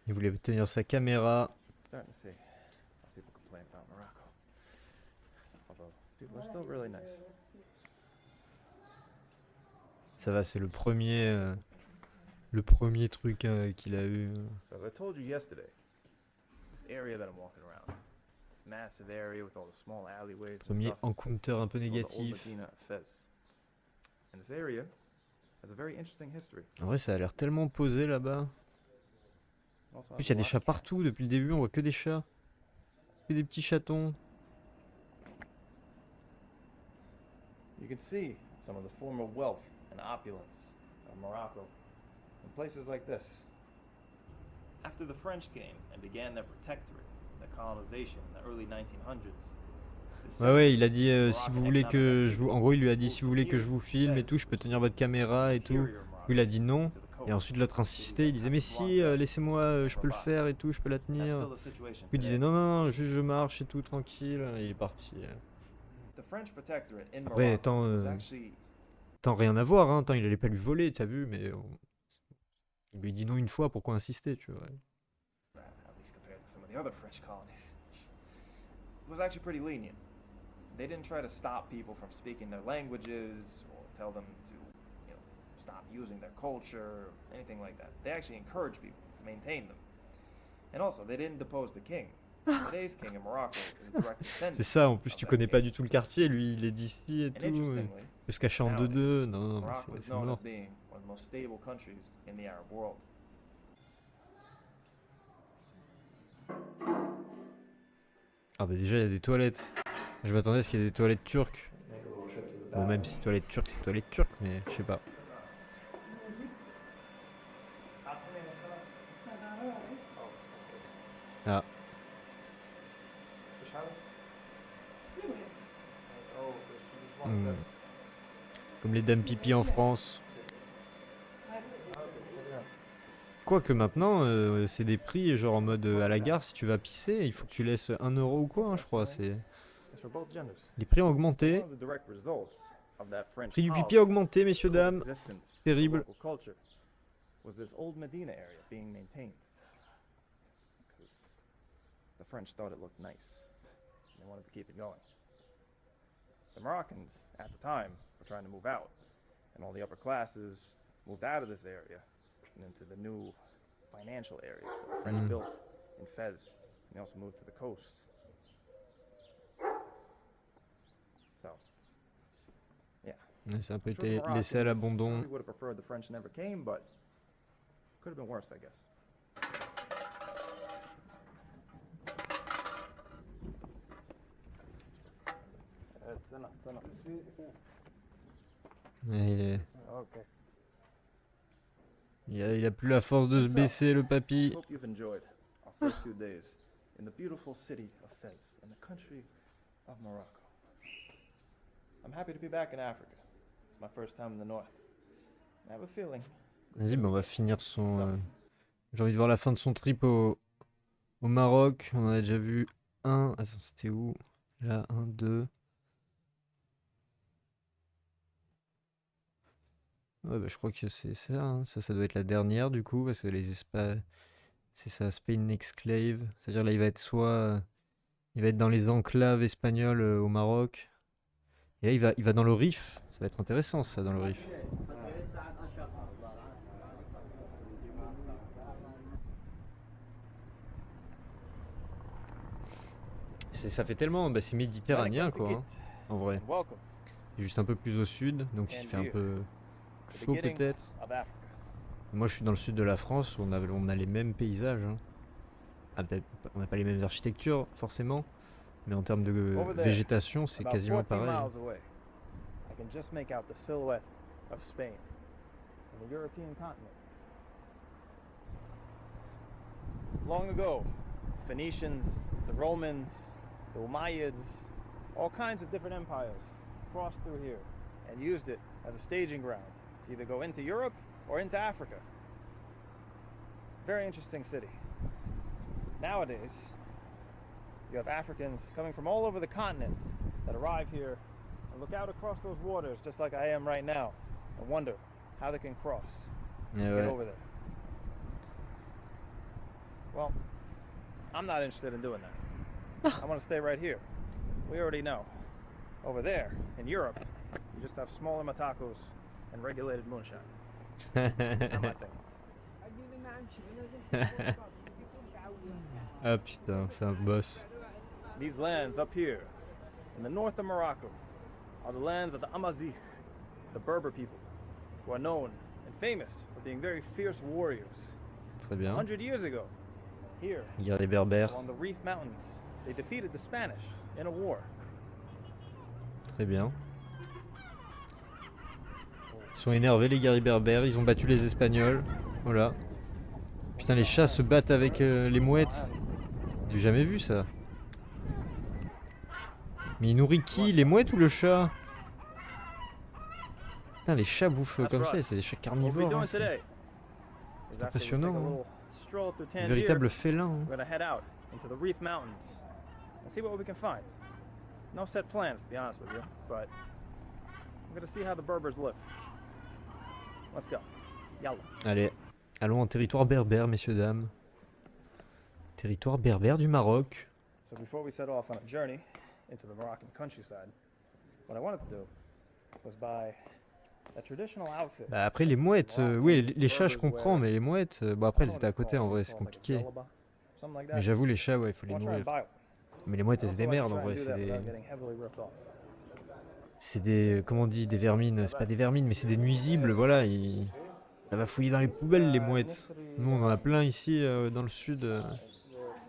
Il voulait tenir sa caméra. Starting to see how people complain about Morocco. Although people are still really nice. Ça va, c'est le premier truc qu'il a eu. So as I told you yesterday, this area that I'm walking around, this massive area with all the small alleyways and Premier stuff, encounter un peu called the Old négatif. Medina of Fez. And this area has a very interesting history. En vrai, ça a l'air tellement posé là-bas. Also En plus, has il y a a des lot chats of partout. Depuis le début, on voit que des chats. Que des petits chatons. You can see some of the former wealth and opulence of Morocco in places like this. After the French came and began their protectorate, their colonization in the early 1900s. Ouais, il a dit si vous voulez que je vous. En gros, il lui a dit si vous voulez que je vous filme et tout, je peux tenir votre caméra et tout. Il a dit non. Et ensuite, l'autre insistait. Il disait mais si, laissez-moi, je peux le faire et tout, je peux la tenir. Puis il disait non, juste je marche et tout, tranquille. Et il est parti. Après, tant rien à voir, hein. Tant il allait pas lui voler, t'as vu, mais il lui dit non une fois, pourquoi insister, tu vois. It was actually pretty lenient. They didn't try to stop people from speaking their languages or tell them to, stop using their culture, anything like that. They actually encouraged people to maintain them. And also, they didn't depose the king. Today's king in Morocco is a direct descendant. C'est ça, en plus tu connais pas du tout le quartier, lui il est d'ici et tout. Il peut se cacher en 2-2, non, c'est mort. Being one of the most stable countries in the Arab world. Ah bah déjà il y a des toilettes. Je m'attendais à ce qu'il y ait des toilettes turques. Bon, même si toilettes turques c'est toilettes turques, mais je sais pas. Ah. Comme les dames pipi en France. Quoique maintenant, c'est des prix genre en mode à la gare, si tu vas pisser, il faut que tu laisses 1 euro ou quoi, hein, je crois. Les prix ont augmenté. Le prix du pipi a augmenté, messieurs, dames. C'est terrible. The French thought it looked nice. They wanted to keep it going. The Moroccans, at the time, were trying to move out, and all the upper classes moved out of this area and into the new financial area that the French built in Fez, and they also moved to the coast. So, yeah. C'est un peu été laissé à l'abandon. I would have preferred the French never came, but could have been worse, I guess. Il a plus la force de se baisser, le papy. Hope you've enjoyed our first 2 days in the beautiful city of Fez, in the country of Morocco. I'm happy to be back in Africa. It's my first time in the north. I have a feeling. Vas-y, bah on va finir son. J'ai envie de voir la fin de son trip au Maroc. On en a déjà vu un. Attends, c'était où? Là, 1, 2. Ouais, bah, je crois que c'est ça, hein. Ça doit être la dernière du coup, parce que c'est ça, Spain Exclave. C'est-à-dire là, il va être il va être dans les enclaves espagnoles au Maroc. Et là, il va dans le Rif. Ça va être intéressant, ça, dans le Rif. Ça fait tellement, bah, c'est méditerranéen quoi, hein, en vrai. C'est juste un peu plus au sud, donc il fait un peu chaud peut-être. Moi je suis dans le sud de la France, on a les mêmes paysages, hein. Ah, on n'a pas les mêmes architectures forcément, mais en termes de végétation c'est quasiment pareil. I can just make out the silhouette of Spain and the European continent. Long ago, Phoenicians, the Romans, the Umayyads, all kinds of different empires crossed through here and used it as a staging ground to either go into Europe or into Africa. Very interesting city. Nowadays, you have Africans coming from all over the continent that arrive here and look out across those waters just like I am right now and wonder how they can cross and get over there. Well, I'm not interested in doing that. I want to stay right here. We already know. Over there, in Europe, you just have smaller matacos and regulated moonshine. Not my thing. Ah putain, c'est un boss. These lands up here, in the north of Morocco, are the lands of the Amazigh, the Berber people, who are known and famous for being very fierce warriors. Très bien. 100 years ago, here, Guerre des Berbères. along the Rif Mountains, they defeated the Spanish in a war. Très bien. Ils sont énervés les guerriers berbères, ils ont battu les Espagnols. Voilà. Putain, les chats se battent avec les mouettes. J'ai jamais vu ça. Mais il nourrit qui? Les mouettes ou le chat? Putain, les chats bouffent comme ça, c'est des chats carnivores. Hein, c'est impressionnant. Hein. Un véritable félin. Hein. No set plans, to be honest with you, but I'm gonna see how the Berbers live. Let's go. Yalla. Allez, allons en territoire berbère, messieurs, dames. Territoire berbère du Maroc. So before we set off on a journey into the Moroccan countryside, what I wanted to do was buy a traditional outfit. Bah après les mouettes, oui les chats je comprends, mais les mouettes, bon après elles étaient à côté en vrai, c'est compliqué. Mais j'avoue les chats ouais, il faut les nourrir. Mais les mouettes elles se démerdent en vrai, c'est des comment on dit, des vermines, c'est pas des vermines mais c'est des nuisibles, voilà, ça va fouiller dans les poubelles les mouettes. Nous on en a plein ici dans le sud,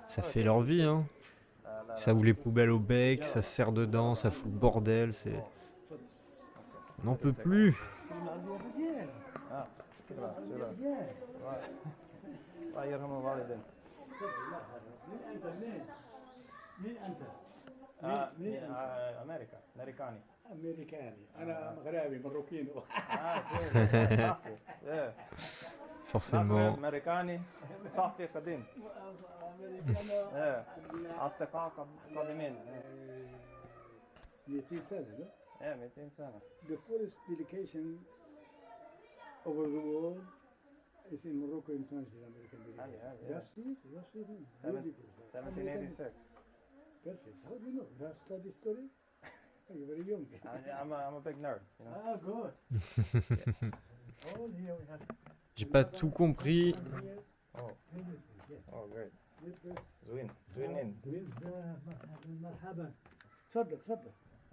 ça fait leur vie hein. Ça ouvre les poubelles au bec, ça se serre dedans, ça fout le bordel, c'est... On n'en peut plus. Forcément. The first delegation over the world is in Morocco in Tunisia, American delegation. That's it. 1786. Perfect. How do you know? You have studied history? You're very young. I'm a big nerd. You know? Ah, good. All here we have. J'ai pas tout compris. Oh, great. Zwin in.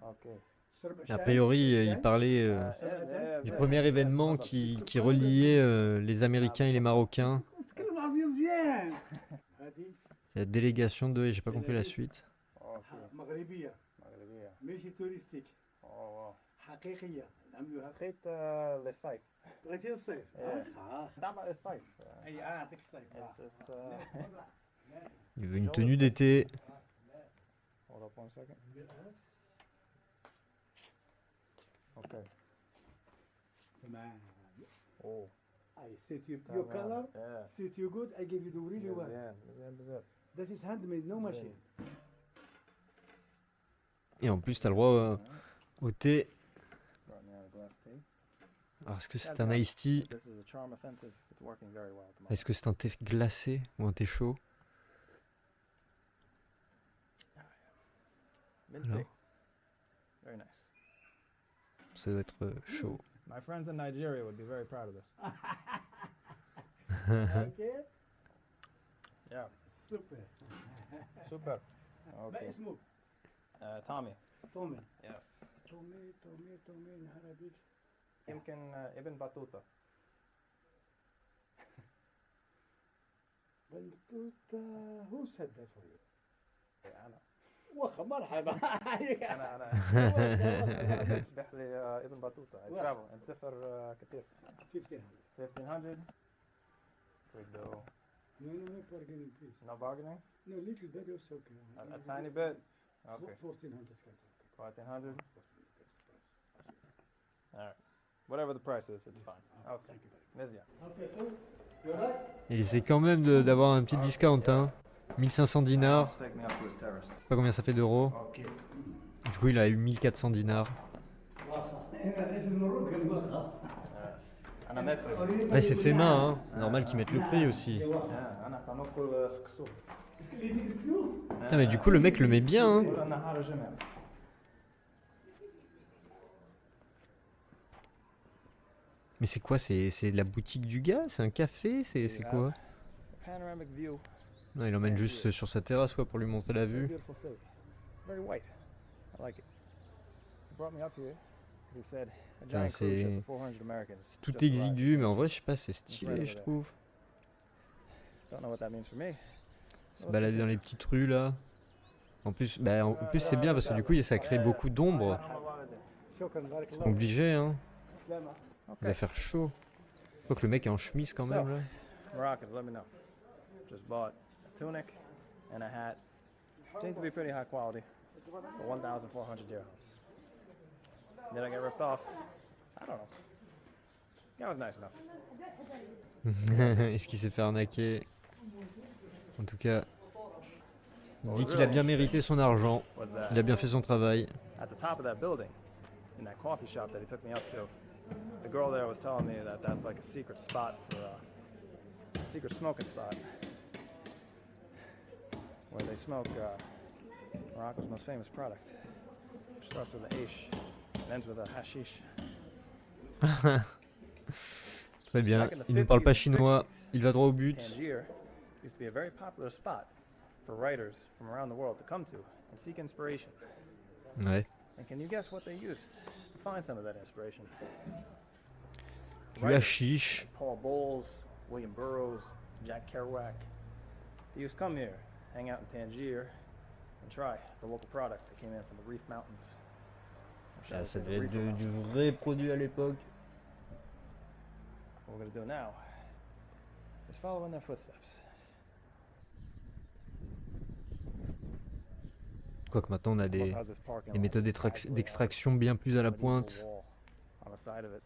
Okay. A priori, il parlait du premier événement qui reliait les Américains et les Marocains. C'est la délégation de... J'ai pas compris la suite. Il veut une tenue d'été. Okay. Oh. I set you your color, set you good, I give you the really well. That is handmade, no machine. Et en plus, t'as le droit au thé. Alors, est-ce que c'est un iced tea? This is a charm offensive. It's working very well at the moment. Est-ce que c'est un thé glacé ou un thé chaud? Mint Alors, tea. Very nice. ça doit être chaud. My friends in Nigeria would be very proud of this. Okay. Yeah. Super. Super. But Okay. اسمه Tommy. تومي. Yeah. تومي in Arabic. يمكن ابن بطوطة. بنتوتا. Who said that for you? أنا. وخ مرحبا. أنا بيح لي ابن بطوطة. I travel and سفر كتير. 1500. We do. No bargaining, please. No bargaining? No, little bit is okay. A tiny bit? Okay. 1400. 1400? Alright. Whatever the price is, it's fine. Okay. Mizya. Il essaie quand même d'avoir un petit discount, hein. 1500 dinars. Take me up to his terrace. Je sais pas combien ça fait d'euros. Okay. Du coup, il a eu 1400 dinars. Là, c'est fait main, hein. Normal qu'ils mettent le prix aussi. Putain, mais du coup, le mec le met bien, hein. Mais c'est quoi? C'est la boutique du gars? C'est un café? C'est quoi? Non, il emmène juste sur sa terrasse, quoi, pour lui montrer la vue. Putain, c'est tout exigu, mais en vrai, je sais pas, c'est stylé, je trouve. Se balader dans les petites rues, là. En plus, c'est bien parce que du coup, ça crée beaucoup d'ombre. C'est obligé, hein. Il va faire chaud. Faut que le mec est en chemise quand même, là. Moroccans, let me know. Just bought a tunic and a hat. Seems to be pretty high quality for 1,400 dirhams. Did I get ripped off? I don't know. That was nice enough. Est-ce qu'il s'est fait arnaquer? En tout cas, il dit qu'il a bien mérité son argent. Il a bien fait son travail. At the top of that building, in that coffee shop that he took me up to, the girl there was telling me that that's like a secret spot for a secret smoking spot where they smoke Morocco's most famous product, which starts with a H and ends with a hashish. Très bien. Il ne parle pas chinois. Il va droit au but. Tangier used to be a very popular spot for writers from around the world to come to and seek inspiration. Ouais. And can you guess what they used to find some of that inspiration? Du hashish. Paul Bowles, William Burroughs, Jack Kerouac. They used to come here, hang out in Tangier, and try the local product that came in from the Reef Mountains. Ah, ça devait être du vrai produit à l'époque. What we're going to do now is follow in their footsteps. Quoique maintenant on a des méthodes d'extraction bien plus à la pointe. On the side of it.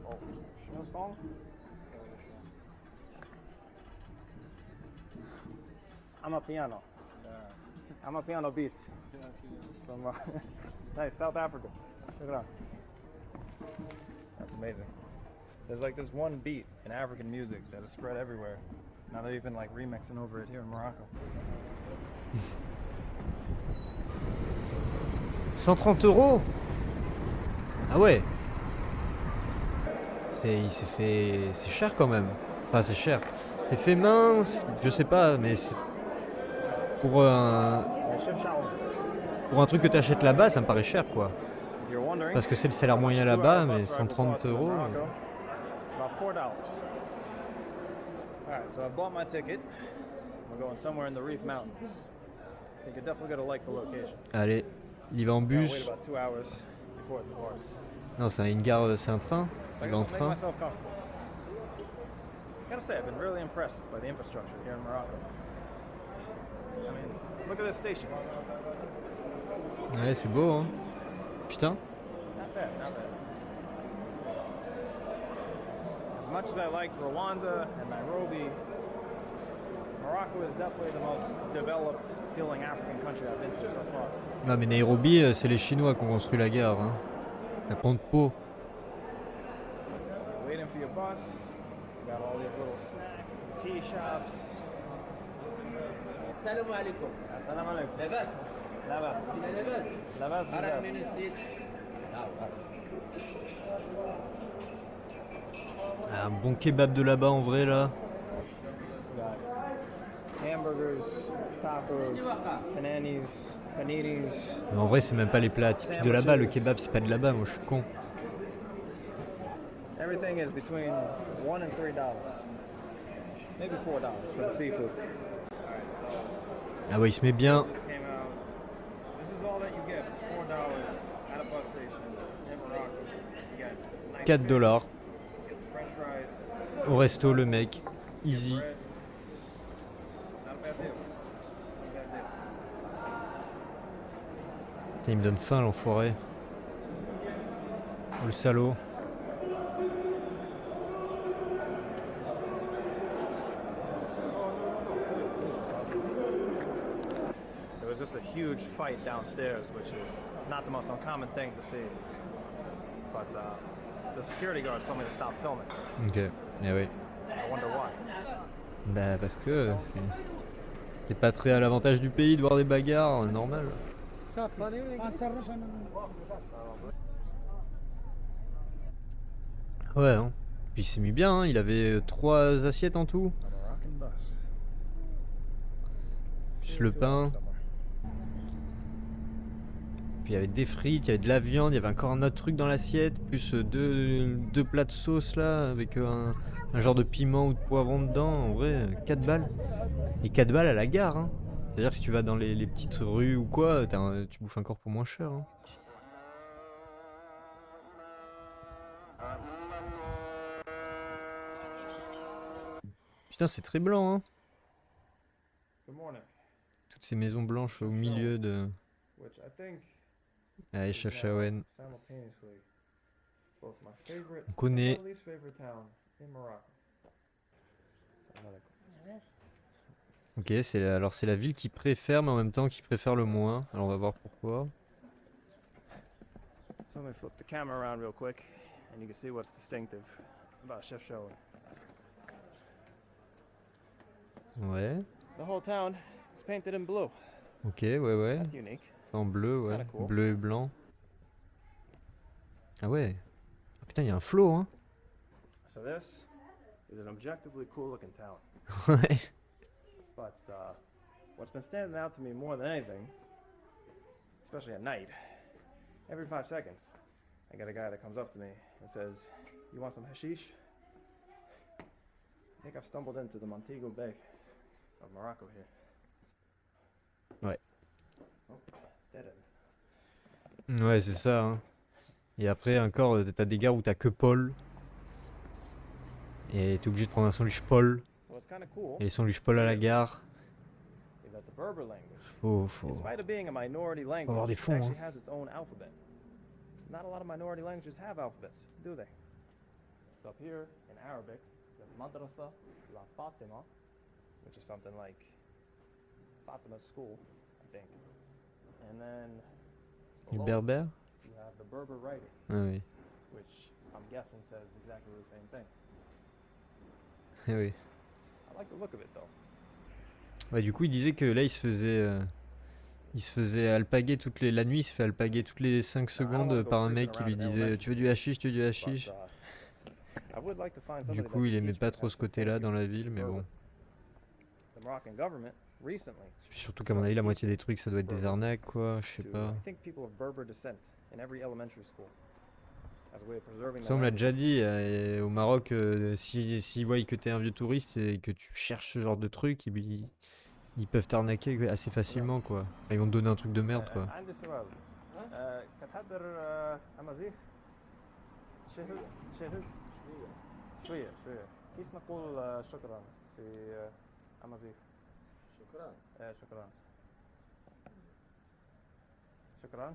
Oh, no song? I'm a piano. I'm a piano beat. From nice, South Africa. Look at that. That's amazing. There's like this one beat in African music that is spread everywhere. Now they're even like remixing over it here in Morocco. 130 €. Ah ouais. Il s'est fait... C'est cher quand même. Enfin, c'est cher. C'est fait main, je sais pas, mais c'est... Pour un truc que tu achètes là-bas, ça me paraît cher, quoi. Parce que c'est le salaire moyen là-bas, mais 130 €. About $4. Alright, so I bought my ticket. We're going somewhere in the Reef Mountains. I think you're definitely gonna like the location. Allez, il va en Gotta wait bus. about 2 hours before it departs. Non, c'est une gare, c'est un train. So I Il va en guess I'll make train. myself comfortable. I gotta say, I've been really impressed by the infrastructure here in Morocco. I mean, look at this station. Ouais, c'est beau, hein. Putain. Not bad, not bad. As much as I liked Rwanda and Nairobi, Morocco is definitely the most developed feeling African country I've been to so far. Non, mais Nairobi, c'est les Chinois qui ont construit la gare, hein. La Pont-de-Pau. for your bus. You got all these little snack tea shops. السلام عليكم. السلام عليكم. لاباس؟ لاباس. لاباس؟ لاباس أراك بزاف. من السيت. Un bon kebab de là-bas en vrai là. We got hamburgers, tacos, paninis, paninis. Mais en vrai, c'est même pas les plats typiques de là-bas. Le kebab, c'est pas de là-bas. Moi, je suis con. Everything is between $1 and $3. Maybe $4 for the seafood. Ah ouais, il se met bien. This came out. This is all that you get for $4 at a bus station in Morocco. You get nice 4 fish, dollars. you get some French fries, Au resto, le mec. Easy. bread. Not a bad deal. Not a bad deal. Putain, il me donne faim, l'enfoiré. Oh, le salaud. There was just a huge fight downstairs, which is not the most uncommon thing to see. But the security guards told me to stop filming. Ok. Eh oui. I wonder why. Bah, parce que c'est pas très à l'avantage du pays de voir des bagarres, normal. Ouais, hein. Puis il s'est mis bien, hein. Il avait 3 assiettes en tout. A Moroccan bus. Plus le pain. Puis il y avait des frites, il y avait de la viande, il y avait encore un autre truc dans l'assiette, plus deux plats de sauce là, avec un genre de piment ou de poivron dedans. En vrai, 4 balles. Et 4 balles à la gare, hein. C'est-à-dire que si tu vas dans les petites rues ou quoi, tu bouffes encore pour moins cher, hein. Putain, c'est très blanc, hein. Good morning. Toutes ces maisons blanches au milieu de... Which I think Ah, is Chefchaouen. now simultaneously both my favorite On connaît. and my least favorite town in Morocco. Ok, c'est la ville qui préfère, mais en même temps qui préfère le moins. Alors on va voir pourquoi. So let me flip the camera around real quick, and you can see what's distinctive about Chefchaouen. Ouais. The whole town is painted in blue. Ok, ouais. That's unique. En bleu, ouais. Kinda cool. Bleu et blanc. Ah ouais. Ah, putain, il y a un flow, hein. So this is an objectively cool looking town. Ouais. But what's been standing out to me more than anything, especially at night, every 5 seconds, I get a guy that comes up to me and says, "You want some hashish?" I think I've stumbled into the Montego Bay of Morocco here. Ouais. Oh, dead end. Ouais, c'est ça, hein. Et après, encore, t'as des gares où t'as que Paul. Et t'es obligé de prendre un sandwich Paul. So what's kind of cool Et les sandwichs Paul à la gare. is that the Berber language, Faut in spite of being a minority language, avoir des it fonds, actually hein. has its own alphabet. Not a lot of minority languages have alphabets, do they? So up here in Arabic, the Madrasa La Fatima, which is something like Fatima's school, I think. And then Les below berbères. you have the Berber writing, Ah oui. which I'm guessing says exactly the same thing. Eh oui. I like the look of it though. Ouais, du coup, il disait que là, il se faisait alpaguer la nuit, il se fait alpaguer toutes les 5 secondes par un mec qui lui disait tu veux du hashish, tu veux du hashish. But, I would like to find Du somebody coup, that il can aimait teach pas me trop how ce to côté-là dans la communicate ville, mais Berber. bon. The Moroccan government recently Puis surtout qu'à mon avis, la moitié des trucs, ça doit être des arnaques, quoi, je sais to, pas. I think, people of Berber descent in every elementary school as a way of preserving Ça, on the me l'a language. déjà dit, au Maroc, s'ils voient que t'es un vieux touriste et que tu cherches ce genre de truc, ils peuvent t'arnaquer assez facilement, quoi. Enfin, ils vont te donner un truc de merde, quoi. عندي سؤال كتحضر أمازيغ شهد شوية كيف نقول شكرا في أمازيغ شكرا. شكرا شكرا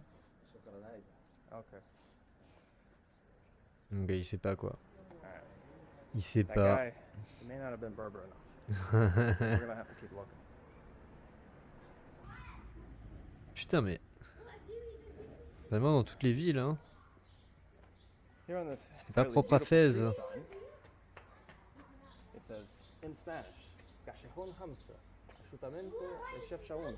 شكرا هاي. Okay. Donc, il sait pas, quoi. Alright. Il sait That pas. guy, he may not have been Berber enough. We're gonna have to keep looking. Putain, mais... Vraiment, dans toutes les villes, hein. Here on this C'était pas really propre à beautiful Fès. street sign, in Spanish. Callejón Hamza, Ayuntamiento de Chef Shaoun.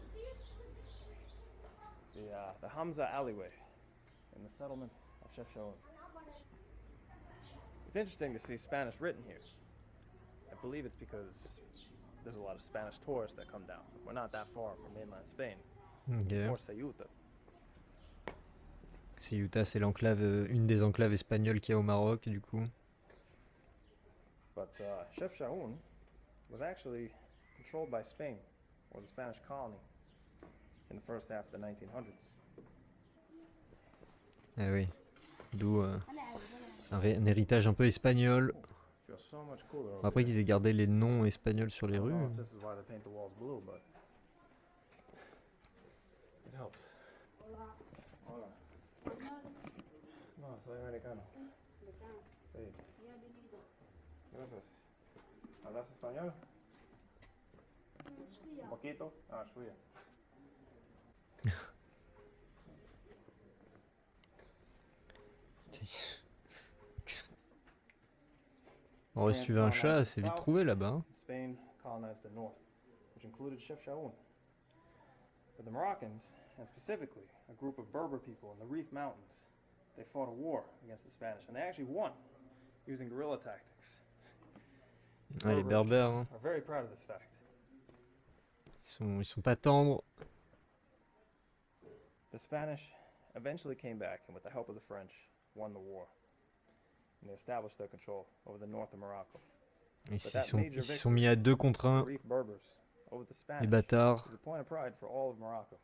The Hamza alleyway in the settlement of Chef Shaoun. It's interesting to see Spanish written here. I believe it's because there's a lot of Spanish tourists that come down. We're not that far from mainland Spain. Ok. Or Ceuta. Ceuta, c'est l'enclave, une des enclaves espagnoles qu'il y a au Maroc, du coup. But Chef Shaoun was actually controlled by Spain, or the Spanish colony, in the first half of the 1900s. Ah oui. D'où un héritage un peu espagnol. Feels so much cooler over Après here. qu'ils aient gardé les noms espagnols sur les I don't rues. know if this is why they paint the walls blue, but it helps. Hola. No, soy americano. Sí. Gracias. ¿Hablas español? Un poquito. Ah, suya. En vrai, si tu veux un chat, c'est vite trouvé là-bas. Hein. Spain colonized the north, which included Chef Shaoun. But the Moroccans, and specifically a group of Berber people in the Rif Mountains, they fought a war against the Spanish, and they actually won using guerrilla tactics. Ah, les Berbères, hein. Are very proud of this fact. Ils sont pas tendres. The Spanish eventually came back, and with the help of the French, won the war. And they established their control over the north of Morocco. Ils But s'y that sont, major ils s'y sont victory mis à 2 contre of 1. the Rif Berbers over the Les Spanish bâtards. is a point of pride for all of Morocco.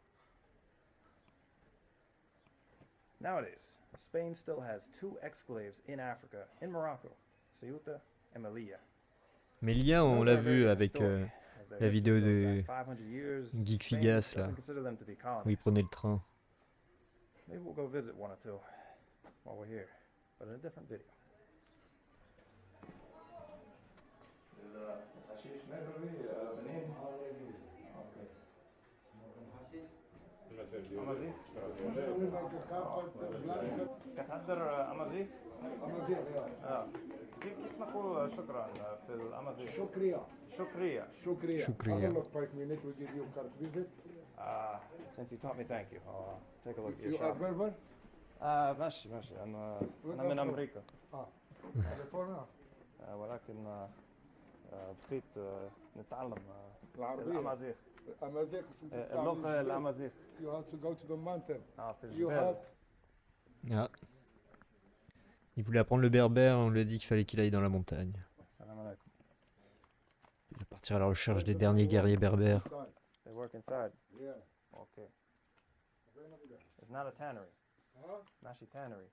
Nowadays, Spain still has 2 exclaves in Africa, in Morocco, Ceuta and Melilla. Melilla, on Those l'a are very vu different avec story, as their la history vidéo goes de back 500 years. Geek Spain Figas là, doesn't consider them to be où il colonies. prenait le train. Maybe we'll go visit one or two while we're here, but in a different video. كتحضر أمازيغ؟ أمازيغ كيف نقول شكرا في الأمازيغ؟ شكريا. شكريا. شكريا. شكريا. Have a look, 5 minutes, we'll give you a card visit. Since you taught me, thank you. I'll take a look at your You are shop. Berber? ماشي أنا من أمريكا. كاليفورنيا. ولكن بقيت نتعلم العربية. الأمازيغ. أمازيغ. اللغة الأمازيغ. You have to go to the mountain. في You الجبال. have Ah. Il voulait apprendre le berbère, on lui a dit qu'il fallait qu'il aille dans la montagne. السلام عليكم. Il va partir à la recherche des derniers guerriers berbères. They work inside. Yeah. Okay. It's not a tannery. Huh? Nashi tannery.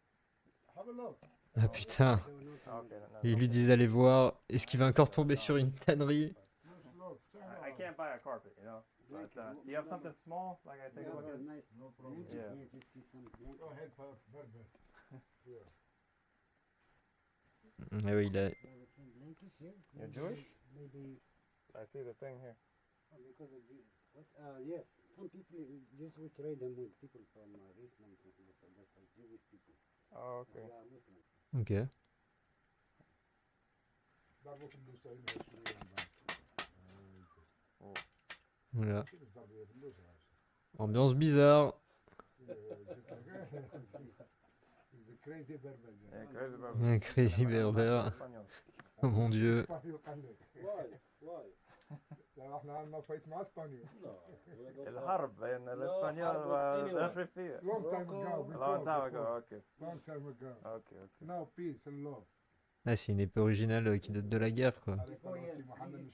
Have a look. Ah putain, Okay. il lui disait d'aller voir, est-ce qu'il va encore tomber sur une tannerie? I can't buy a carpet, you know. But do you have something small? Like I take a look at. Yeah. Go ahead, Berber. Ah oui, il a... You're Jewish? I see the thing here. Because of yes, some people just we trade them with people from Richmond, that's Jewish people. Oh, okay. They are Muslims. Ok. Voilà. Ambiance bizarre. Crazy Berber. Yeah, crazy Berber. Un crazy berbère. Oh mon dieu. Why? لا احنا عندنا فايت مع اسبانيا. الحرب بين الاسبانيول والافريقية. Long time ago. A long time ago, okay. Long time ago. Okay, okay. Now peace and love. Ah, c'est une épée originale qui date de la guerre, quoi. محمد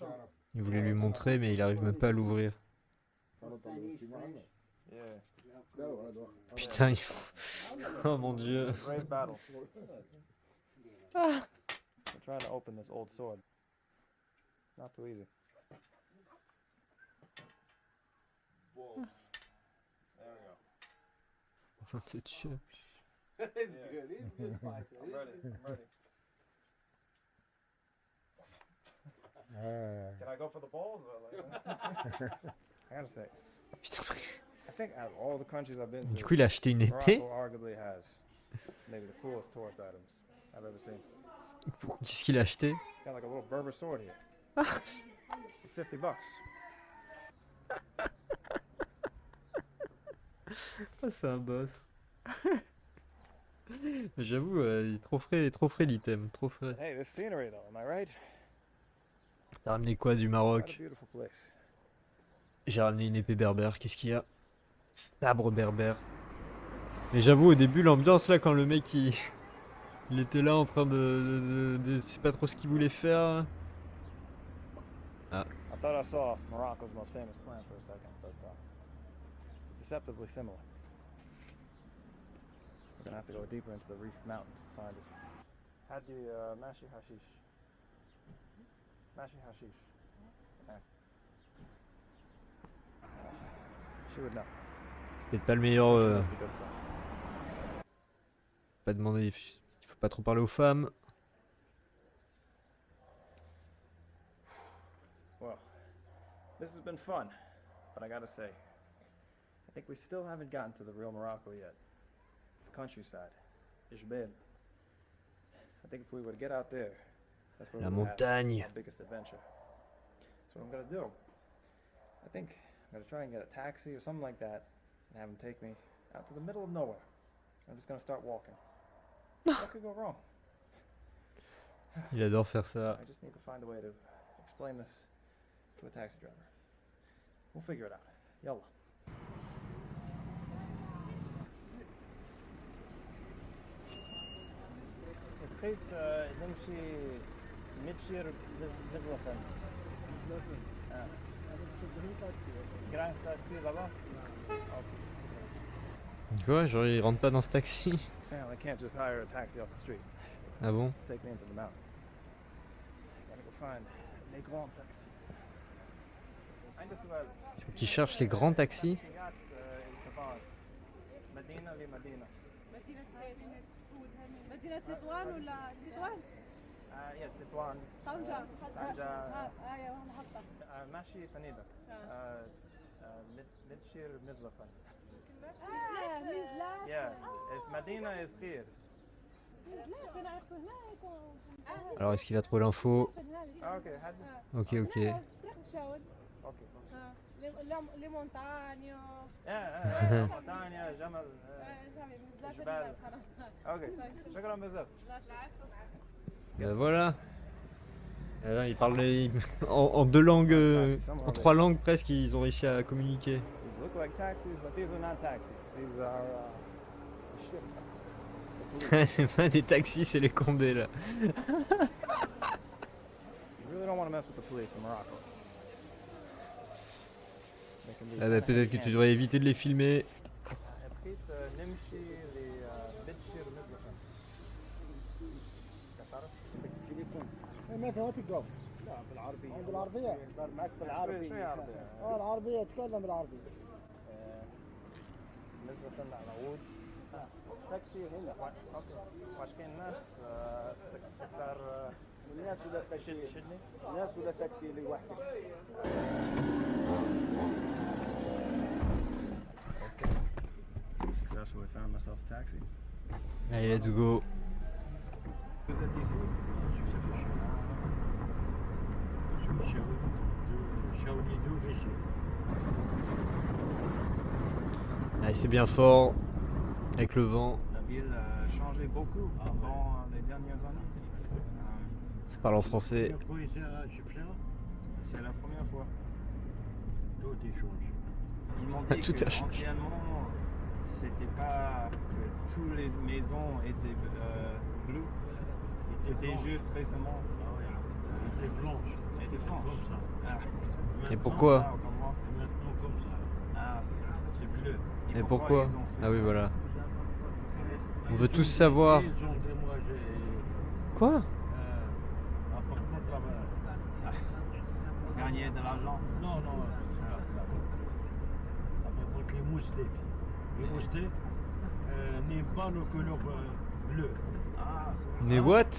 Il voulait lui montrer, mais il arrive même pas à l'ouvrir. Yeah. Putain, oh mon dieu. Great battle. We're trying to open this old sword. Not too easy. Whoa. There we go. On va te tuer. It's good. He's a good fighter. I'm ready. I'm ready. Can I go for the balls? Or like... I gotta say. I think out of all the countries I've been to, Du coup, il a acheté une épée. Morocco arguably has maybe the coolest tourist items I've ever seen. Qu'est-ce qu'il a aché? Got like a little Berber sword here. $50. Ah, c'est un boss. J'avoue, il est trop frais l'item, trop frais. Hey, this scenery though, am I right? T'as ramené quoi du What a Maroc? beautiful place. J'ai ramené une épée berbère, qu'est-ce qu'il y a? Sabre berbère. Mais j'avoue, au début, l'ambiance là, quand le mec il était là en train de c'est pas trop ce qu'il voulait faire. Ah, I thought I saw Morocco's most famous plant for a second, but deceptively similar. We're gonna have to go deeper into the Reef Mountains to find it. Had the mashi hashish. Mashi hashish. Yeah. She would know. peut-être pas le meilleur. She knows the good stuff. Pas demander, il faut pas trop parler aux femmes. Well, this has been fun, but I gotta say, I think we still haven't gotten to the real Morocco yet. The countryside, Ijbel. I think if we were to get out there, that's where La we're gonna have montagne. our biggest adventure. So what I'm gonna do, I think I'm gonna try and get a taxi or something like that, and have him take me out to the middle of nowhere. I'm just gonna start walking. What could go wrong? Il adore faire ça. I just need to find a way to explain this to a taxi driver. We'll figure it out. Yalla. بقيت نمشي متشير بزلفن. Grand taxi là-bas? Quoi? Genre, il rentre pas dans ce taxi? Yeah, I can't just hire a taxi off the street. Ah bon? Take me into the mountains. Gotta go find les grands taxis. Il faut qu'il cherche les grands taxis. مدينة لمدينة. مدينة تطوان ولا تطوان؟ يا تطوان. طنجة. طنجة. ايوه محطة. ماشي فنيدق. متشير مزلفن. مزلة. Yeah, it's Medina is here. Alors, est-ce qu'il a trouvé l'info? Okay, Ok, ok. لي مونتانيو مونتانيا جمل جبال. اوكي شكرا بزاف. Ben voilà. Là, ils parlent en deux langues, en trois langues presque, ils ont réussi à communiquer. These look like taxis, but these are not taxis. These are ships. C'est pas des taxis, c'est les condés là. You really don't want to mess with the police in Morocco. They can be Ah bah peut-être que tu devrais éviter de les filmer. بقيت نمشي لبتشير مزلفن. تعرف؟ التليفون ما فيها تقف. لا بالعربية. بالعربية؟ معك بالعربية. شوي عربية. العربية تكلم بالعربية. مزلفن على عود. تاكسي هنا. واش كاين ناس تختار الناس ولا تاكسي؟ شدني. الناس ولا تاكسي اللي وحدك؟ Successfully found myself a taxi. Allez, let's go. Vous êtes ici? Allez, c'est bien fort. Avec le vent. La ville a changé beaucoup pendant les dernières années. Ça parle en français. C'est la première fois. Tout est changé. Ils m'ont dit Tout que a changé. anciennement, c'était pas que toutes les maisons étaient bleues. C'était juste récemment. Elle était blanche. Elle était blanche. Comme ça. Ah. Et pourquoi? Ah, comme moi. Et maintenant comme ça. Ah, c'est bleu. Et pourquoi? ils ont fait Ah oui, ça? voilà. On veut tous savoir. Ils ont dit, moi, j'ai Quoi? appartement de la Gagner de l'argent. Non, non. Appartement les moustiques. Les moustiques n'aiment pas nos couleurs bleues. Ah, Mais what?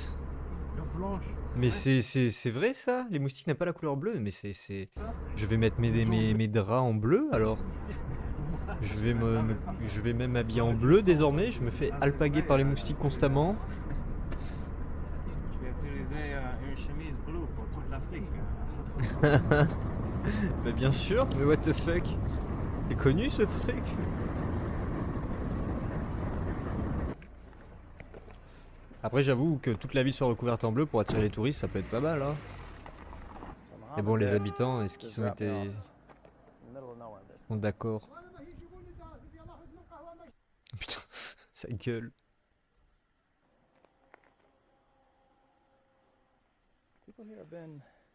Le blanche. Mais c'est vrai ça? Les moustiques n'ont pas la couleur bleue, mais c'est... Je vais mettre mes draps en bleu alors? Je vais même m'habiller en bleu désormais, je me fais alpaguer par les moustiques constamment. Je vais utiliser une chemise bleue pour toute l'Afrique. Bah bien sûr, mais what the fuck? C'est connu ce truc? Après j'avoue que toute la ville soit recouverte en bleu pour attirer les touristes, ça peut être pas mal hein. Mais bon les habitants, est-ce qu'ils sont d'accord? Putain, sa gueule.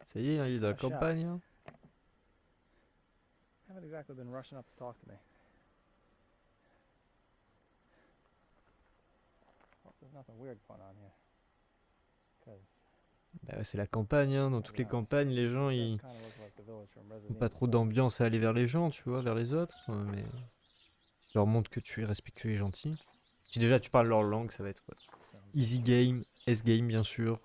Ça y est, hein, il est dans la campagne. Hein. Haven't exactly been rushing up to talk to me. Well, there's nothing weird going on here. 'Cause bah ouais, c'est la campagne, hein. Dans toutes les campagnes, les gens ils n'ont pas trop d'ambiance à aller vers les gens, tu vois, vers les autres. Mais tu leur montres que tu es respectueux et gentil. Si déjà tu parles leur langue, ça va être easy game, S-game bien sûr.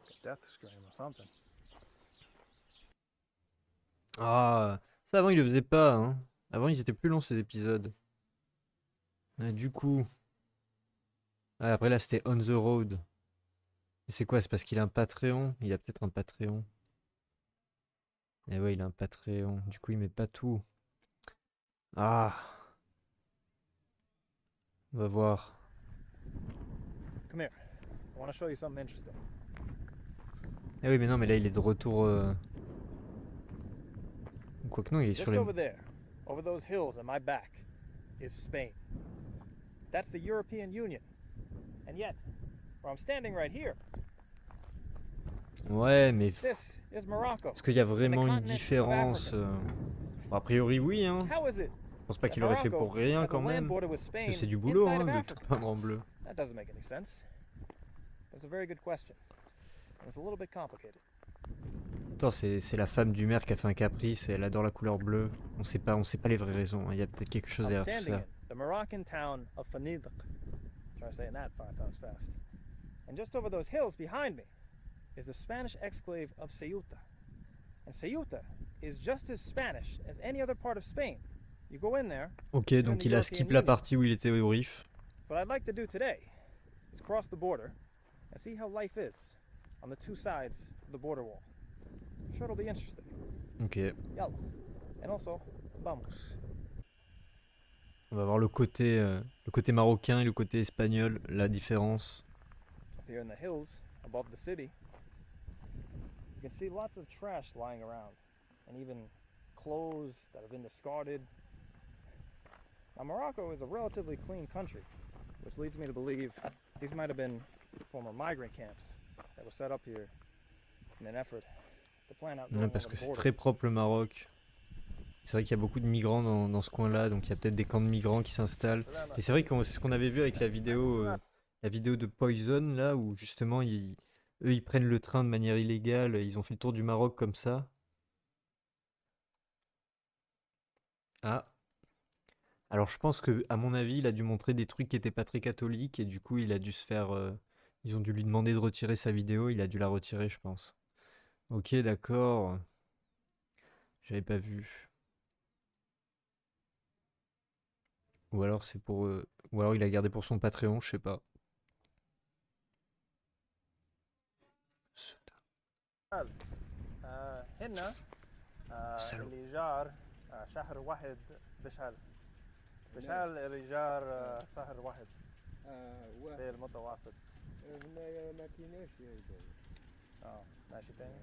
Ah, ça avant ils le faisaient pas, hein. Avant ils étaient plus longs ces épisodes. Du coup... Ah, après là c'était On the Road. Mais c'est quoi? C'est parce qu'il a un Patreon? Il a peut-être un Patreon. Et ouais, il a un Patreon. Du coup il met pas tout. Ah. On va voir. Come here. I want to show you something interesting. Eh oui mais non mais là il est de retour... Quoique non, il est sur les... Just over there, over those hills at my back, is Spain. That's the European Union. And yet, where I'm standing right here, ouais, mais... this is Morocco. Est-ce qu'il y a vraiment une différence Bon, a priori, oui, hein. How is it? Je pense pas qu'il l'aurait fait pour rien, quand même. Que c'est du boulot, hein, de tout peindre en bleu. That doesn't make any sense. That's a very good question. And it's a little bit complicated. Attends, c'est la femme du maire qui a fait un caprice et elle adore la couleur bleue. On sait pas les vraies raisons. Il y a peut-être quelque chose derrière tout ça. The Moroccan town of Fanidiq. Try saying that 5 times fast. And just over those hills behind me is the Spanish exclave of Ceuta. And Ceuta is just as Spanish as any other part of Spain. You go in there. Ok, donc il a skip la partie où il était au Rif. What I'd like to do today is cross the border and see how life is on the two sides of the border wall. I'm sure it'll be interesting. Ok. Yalla. And also, vamos. On va voir le côté marocain et le côté espagnol, la différence. Up here in the hills, above the city, you can see lots of trash lying around, and even clothes that have been discarded. Now, Morocco is a relatively clean country, which leads me to believe these might have been former migrant camps that were set up here in an effort to plan out. Non, parce que c'est très propre le Maroc. C'est vrai qu'il y a beaucoup de migrants dans ce coin-là, donc il y a peut-être des camps de migrants qui s'installent. Et c'est vrai que c'est ce qu'on avait vu avec la vidéo de Poison, là, où justement, eux, ils prennent le train de manière illégale, ils ont fait le tour du Maroc comme ça. Ah. Alors je pense que, à mon avis, il a dû montrer des trucs qui étaient pas très catholiques, et du coup, il a dû se faire... ils ont dû lui demander de retirer sa vidéo, il a dû la retirer, je pense. Ok, d'accord. J'avais pas vu. Ou alors c'est pour... ou alors il a gardé pour son Patreon, je sais pas. هنا الإيجار شهر واحد بشحال الإيجار شهر واحد في المتوسط هنايا ما كايناش ماشي تاني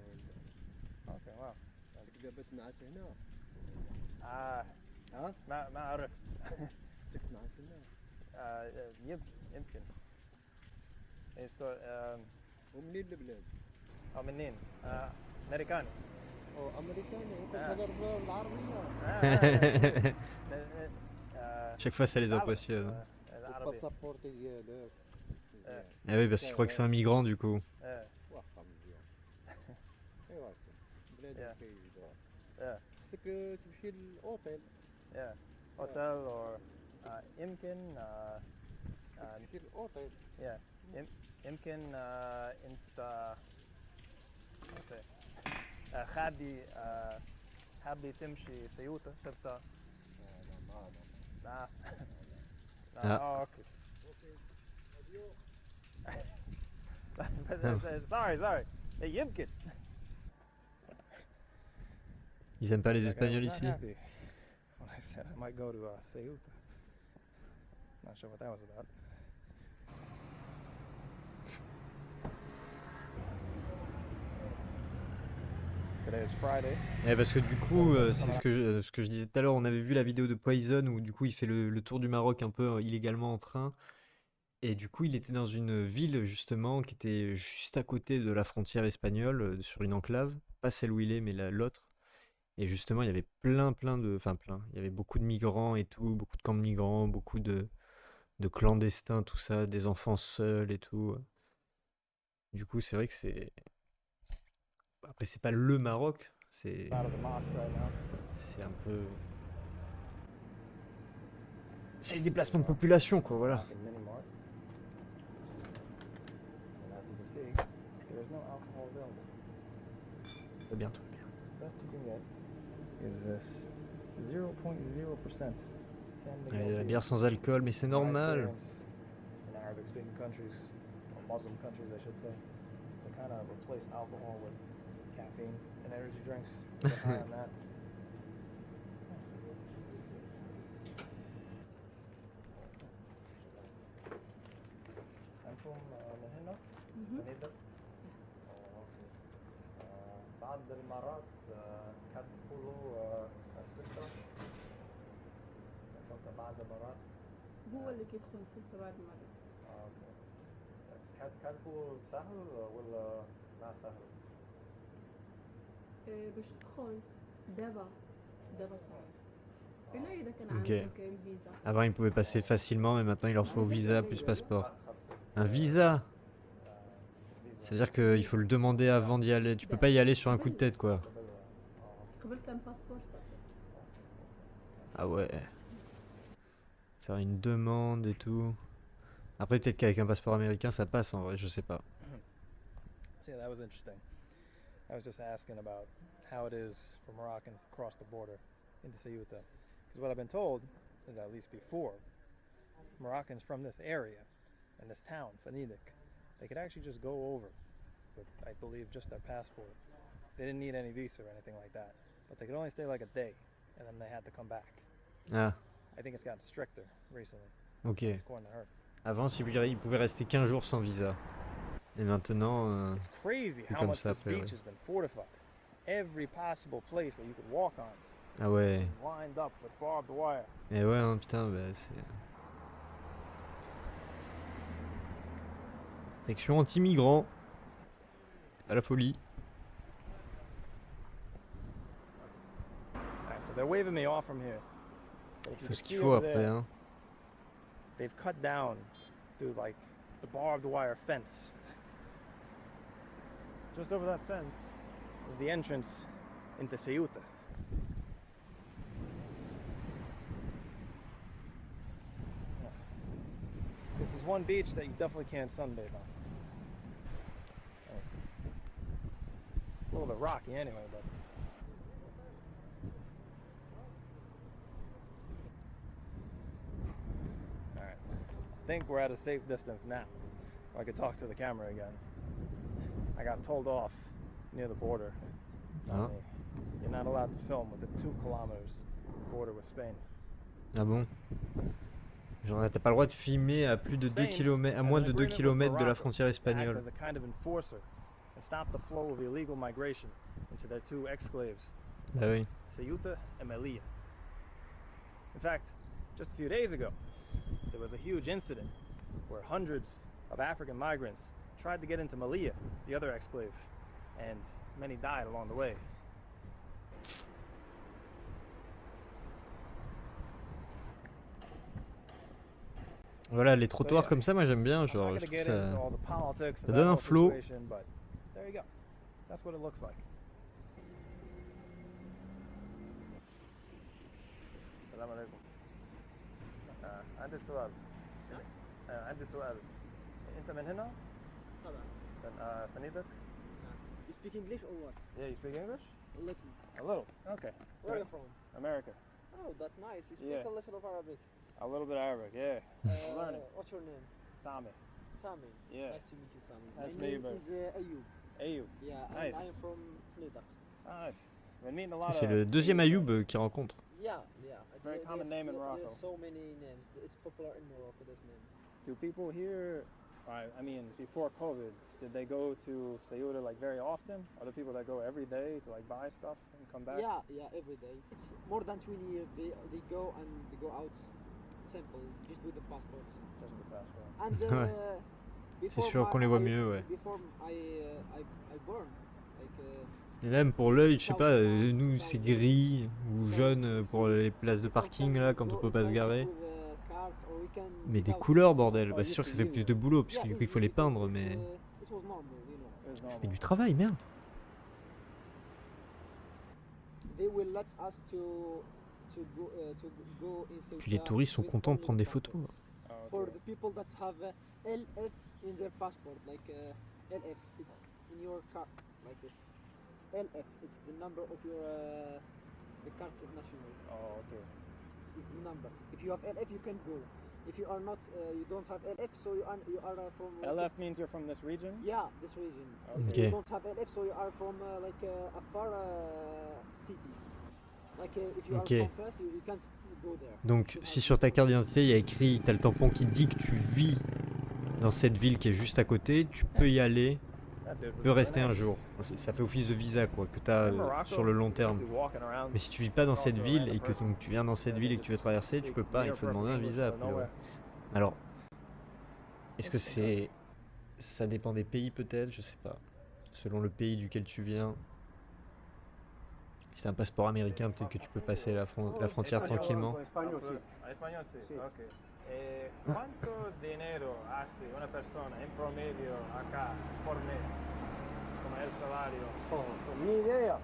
اوكي واو دابا تنعس هنا ما عرفت تنعس هنا يمكن ومنين البلاد؟ منين؟ امريكاني امريكاني انت تهضر بالعربيه Chaque fois ça les impressionne. الباسابور ديالك Ah oui, parce qu'il croit que c'est un migrant du coup. واخا مزيان ايوا بلاد كيجدوا خصك تمشي للاوتيل اوتيل or يمكن تمشي للاوتيل يمكن انت حابي تمشي سيوطة سبتة لا اوكي sorry يمكن Ils aiment pas les Like, I Espagnols was not ici? happy when I said I might go to Ceuta. Not sure what that was about. Today is Friday. Parce que du coup, c'est ce que je disais tout à l'heure, on avait vu la vidéo de Poison où du coup il fait le tour du Maroc un peu illégalement en train. Et du coup, il était dans une ville justement qui était juste à côté de la frontière espagnole, sur une enclave, pas celle où il est, mais l'autre. Et justement, il y avait il y avait beaucoup de migrants et tout, beaucoup de camps de migrants, beaucoup de clandestins, tout ça, des enfants seuls et tout. Du coup, c'est vrai que c'est... Après, c'est pas le Maroc, c'est un peu... C'est le déplacement de population, quoi, voilà. Bientôt. Il y a de la bière sans alcool, mais c'est normal. In Arabic speaking countries, or Muslim countries I should say, they kind of replace alcohol with caffeine and energy drinks. Get high on that. أنتم من هنا؟ من بعض المرات تدخلوا السلطة بعض المرات هو اللي كيدخل السلطة بعد المرض. كاتبه سهل ولا ما سهل؟ باش تدخل دابا صعب. إلا إذا كان Ok. عندك الفيزا. Avant, ils pouvaient passer facilement, mais maintenant, il leur faut visa plus passeport. Un visa? Ça veut dire qu'il faut le demander avant d'y aller. Tu peux pas y aller sur un coup de tête, quoi. قبل كان باسبور صافي. Ah ouais. Faire une demande et tout. Après, peut-être qu'avec un passeport américain, ça passe en vrai, je sais pas. So yeah, that was interesting. I was just asking about how it is for Moroccans to cross the border into Ceuta. Because what I've been told is that at least before, Moroccans from this area and this town, Fanidik, they could actually just go over with, I believe, just their passport. They didn't need any visa or anything like that. But they could only stay like a day, and then they had to come back. Ah, I think it's gotten stricter recently. ok. According to her. Avant, il pouvait rester 15 jours sans visa. Et maintenant, It's crazy plus how comme much ça this après, ouais. beach has been fortified. Every possible place that you could walk on, Ah ouais. lined up with barbed wire. Et ouais, hein, putain, bah c'est... Protection anti-migrants. C'est pas la folie. Alright, so they're waving me off from here. But if Il you faut can ce qu'il see faut over après, there, hein. they've cut down through like the barbed wire fence. Just over that fence is the entrance into Ceuta. Yeah. This is one beach that you definitely can't sunbathe on. It's a little bit rocky anyway, but alright. I think we're at a safe distance now. I could talk to the camera again. I got told off near the border. Ah. You're not allowed to film within 2 kilometers border with Spain. Ah bon? Genre, t'as pas le droit de filmer à plus de 2 km, à moins de 2 km de la frontière espagnole. As a kind of enforcer and stop the flow of illegal migration into their 2 exclaves, Bah oui. Ceuta and Melilla. In fact, just a few days ago, there was a huge incident where hundreds of African migrants tried to get into Melilla, the other exclave, and many died along the way. Voilà, les trottoirs comme ça, moi j'aime bien, genre, je trouve ça donne un flow. There you go. That's what it looks like. السلام عليكم. عندي سؤال. عندي سؤال. أنت من هنا؟ طبعا. فنيدك؟ You speak English or what? Yeah, you speak English? A little. A little. Okay. Where are you from? America. Oh, that's nice. You speak Yeah. a little of Arabic. A little bit Arabic, yeah. I'm learning. What's your name? Sami. Sami. Yeah. Nice to meet you, Sami. Nice to My meet you, name brother. is Ayub. Ayub. Yeah, Nice. and I am from Fnidak. Nice. Been meeting a lot Ah, c'est of le deuxième Ayoub qu'il rencontre. Yeah, yeah. Very common name in Morocco. There's so many names. It's popular in Morocco, this name. Do people here, I mean, before COVID, did they go to Ceuta like very often? Are there people that go every day to like buy stuff and come back? Yeah, yeah, every day. It's more than 20 years. They go and they go out simple, just with the passport. Just with the passport. And C'est before sûr qu'on les voit mieux, ouais. Before I born, like. Et même pour l'œil, je sais pas, nous c'est gris ou jaune pour les places de parking là quand on peut pas se garer. Mais des couleurs bordel, bah, c'est sûr que ça fait plus de boulot parce que du coup il faut les peindre mais ça fait du travail merde. Puis les touristes sont contents de prendre des photos. For the people that have LF in their passport, like LF, it's in your card, like this. LF, it's the number of your the carte national. Oh, okay. It's the number. If you have LF, you can go. If you are not, you don't have LF, so you are from. LF means you're from this region? Yeah, this region. Okay. You don't have LF, so you are from like a far city. Like if you are from Fès, you can't go there. Donc si sur ta carte d'identité il y a écrit, t'as le tampon qui dit que tu vis dans cette ville qui est juste à côté, tu peux y aller, tu peux rester un jour. Ça fait office de visa quoi, que t'as sur le long terme. Mais si tu vis pas dans cette ville et que donc, tu viens dans cette ville et que tu veux traverser, tu peux pas, il faut demander un visa. Alors, est-ce que c'est... ça dépend des pays peut-être, je sais pas. Selon le pays duquel tu viens. Si c'est un passeport américain, peut-être que tu peux passer la frontière tranquillement. Español, sí. Okay. ¿Cuánto dinero hace una persona en promedio acá por mes? Como el salario. Oh, ni idea.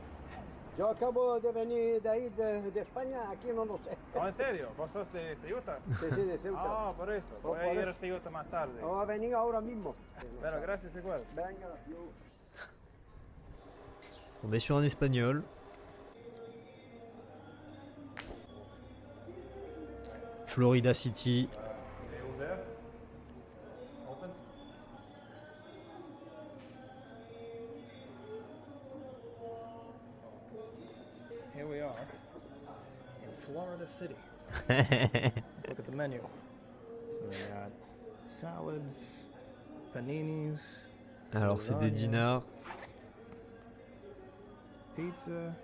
Yo acabo de venir de ahí, de España, aquí no lo sé. Oh, ¿en serio? ¿Vos sos de Ceuta? Sí, de Ceuta. Ah, por eso. Voy a ir a Ceuta más tarde. Vamos a venir ahora mismo. Bueno, gracias igual. Venga, yo. On est sur un espagnol. Florida City. Here we are in Florida City. Look at the menu. So they got salads, paninis. Alors c'est des dinars. Pizza.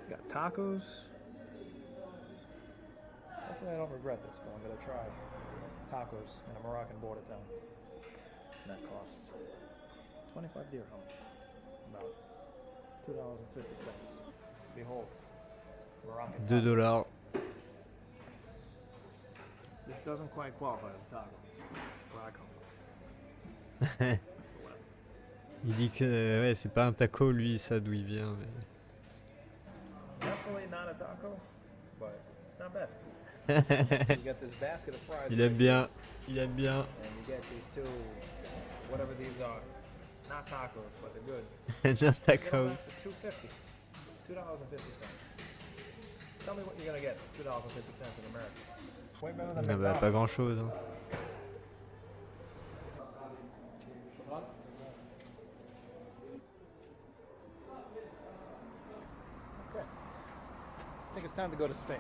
Got tacos. Hopefully I don't regret this, but I'm gonna try tacos in a Moroccan border town. And that costs 25 dirham, about $2.50. Behold, Moroccan $2. This doesn't quite qualify as a taco, where I come from. Il dit que ouais, c'est pas un taco lui, ça d'où il vient. Mais... Definitely not a taco, but it's not bad. You get this basket of fries. Il aime bien, il aime bien. And you get these two, whatever these are, not tacos, but they're good. Not tacos. $2.50. $2.50. Tell me what you're gonna get. $2.50 in America. Way better than Ah bah, pas grand chose. Hein. Okay. I think it's time to go to Spain.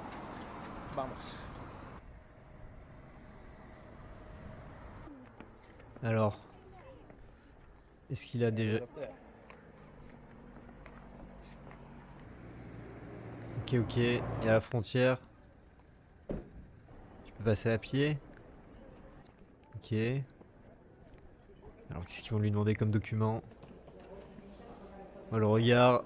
Vamos. Alors, est-ce qu'il a déjà... Ok, il y a la frontière. Tu peux passer à pied. Ok. Alors qu'est-ce qu'ils vont lui demander comme document? Oh, le regard.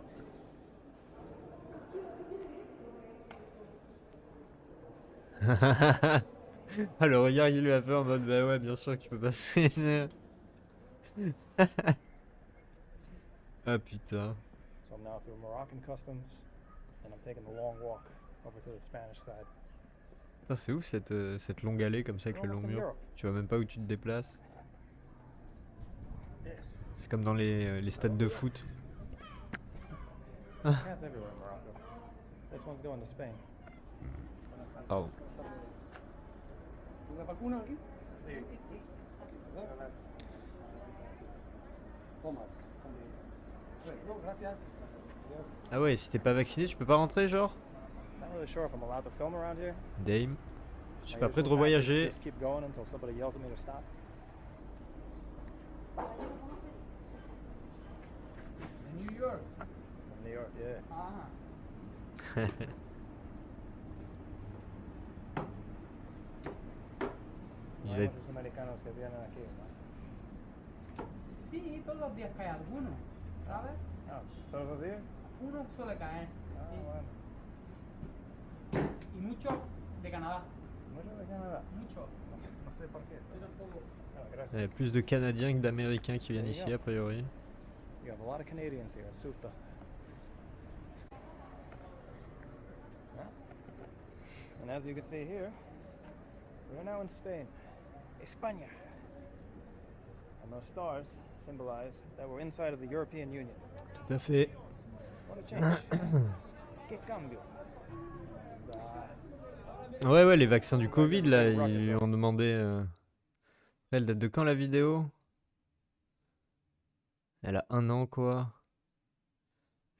Ah, le regard il lui a fait en mode bah ouais bien sûr que tu peux passer. Ah putain. So I'm now through Moroccan customs and I'm taking the long walk over to the Spanish side. Putain, c'est ouf cette longue allée comme ça avec le long mur. Tu vois même pas où tu te déplaces. C'est comme dans les stades de foot. Cats everywhere in Morocco. This one's going to Spain. Pardon. ¿La vacuna aquí? Sí. Toma. Ah ouais, si t'es pas vacciné, tu peux pas rentrer, genre? Not really sure if I'm allowed to film around here. Dame. Je suis My pas prêt de usual tactic is revoyager. just keep going until somebody yells at me to stop. New York. From New York, yeah. Ah. Il Hay va être... muchos americanos que vienen aquí, ¿no? Sí, todos los días cae alguno, ¿sabes? Ah, ¿todos los días? Uno suele caer. Ah, Sí. bueno. Y muchos de Canadá. Mucho de Canadá. Muchos. No sé por qué. Yo tampoco. Ah, gracias. Il y a plus de Canadiens que d'Américains qui viennent ici, a priori. You have a lot of Canadians here, Suta. And as you can see here, we're now in Spain, España. And those stars symbolize that we're inside of the European Union. Tout à fait. What a change. Que cambio. Ouais, ouais, les vaccins du Covid, là, ils ont demandé... Elle date de quand, la vidéo? Elle a 1 an, quoi.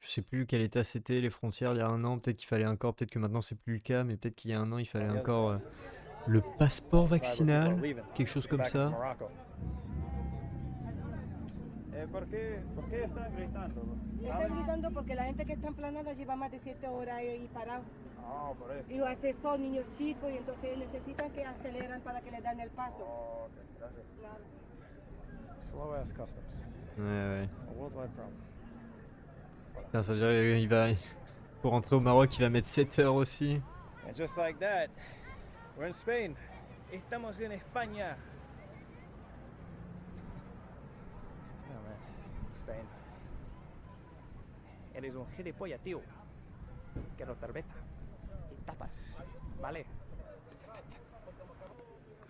Je sais plus quel état c'était, les frontières, il y a 1 an. Peut-être qu'il fallait encore, peut-être que maintenant c'est plus le cas, mais peut-être qu'il y a 1 an, il fallait encore le passeport vaccinal, quelque chose comme ça. ¿Por qué están gritando? Están gritando porque la gente que está emplanada lleva más de 7 horas ahí parado. Ah, por eso. Y hace son niños chicos y entonces necesitan que aceleran para que les den el paso. Oh, okay, gracias. Slow ass customs. Ouais, ouais. A worldwide problem. Putain, ça veut dire qu'il va... Pour rentrer au Maroc, il va mettre 7 heures aussi. And just like that, we're in Spain. Estamos en España. Oh man, Spain. Eres un gilipollas, tío. Quiero cerveza y tapas, ¿vale?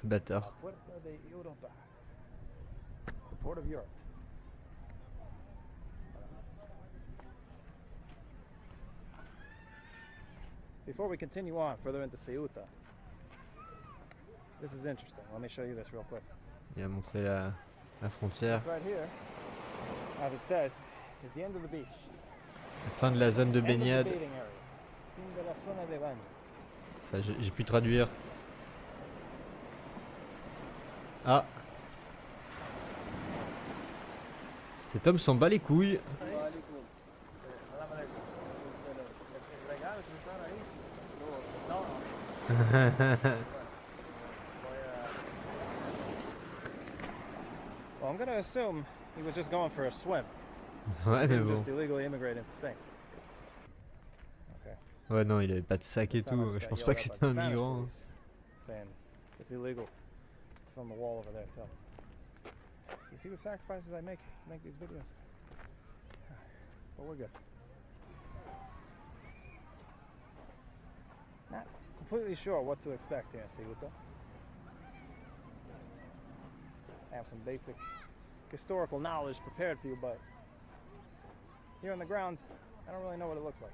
Bâtard. La puerta de Europa. The port of Europe. Before we continue on further into Ceuta, this is interesting. Let me show you this real quick. Il a montré la frontière. Right here, as it says, is the end of the beach. La fin de la zone de End of the baignade. bathing area. Fin de la zona de baño. Ça, j'ai pu traduire. Ah. Cet homme s'en bat les couilles. Well, I'm gonna assume he was just going for a swim. Ouais, He mais didn't bon. just illegally immigrate into Spain. Okay. Ouais, non, il avait pas de sac et tout. Je pense pas que c'était un migrant. hein. Saying it's illegal from the wall over there too. You see the sacrifices I make these videos? But we're good. Not completely sure what to expect here in Ceuta. I have some basic historical knowledge prepared for you, but here on the ground, I don't really know what it looks like.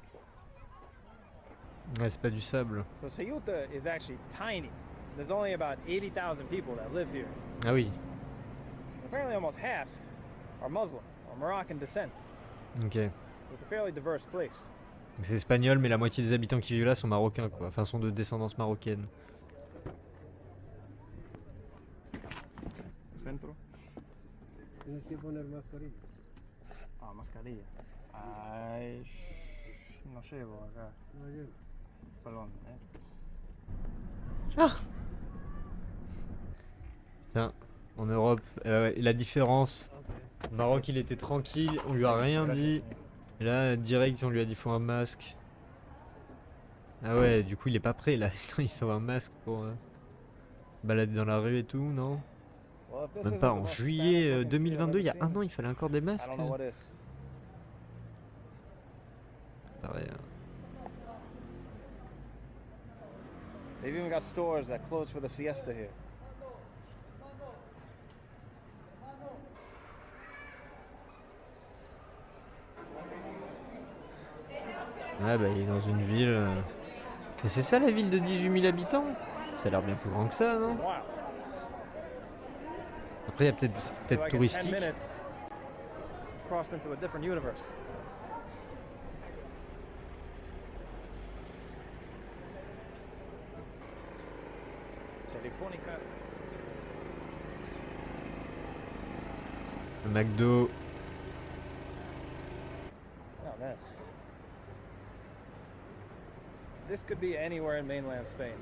Ouais, c'est pas du sable. So Ceuta is actually tiny. There's only about 80,000 people that live here. Ah oui. Apparently almost half are Muslim or Moroccan descent. Ok. It's a fairly diverse place. Donc c'est espagnol, mais la moitié des habitants qui vivent là sont marocains, quoi. Enfin, sont de descendance marocaine. Centro. Tienes que poner mascarilla. Ah, mascarilla. Ay, no llevo acá. No llevo. Perdón, Ah. Putain, en Europe, la différence. Au Maroc, il était tranquille, on lui a rien dit. Et là, direct, on lui a dit faut un masque. Ah ouais, du coup, il est pas prêt là. Il faut un masque pour balader dans la rue et tout, non? Même pas en juillet 2022, il y a 1 an, il fallait encore des masques. I don't know what is. Pareil. They've even got stores that close for the siesta here. Ouais, bah il est dans une ville. Mais c'est ça la ville de 18 000 habitants? Ça a l'air bien plus grand que ça, non? Wow. Après, il y a peut-être So like in 10 touristique. minutes, crossed into a different universe. Telefónica. Le McDo. Oh man. This could be anywhere in mainland Spain.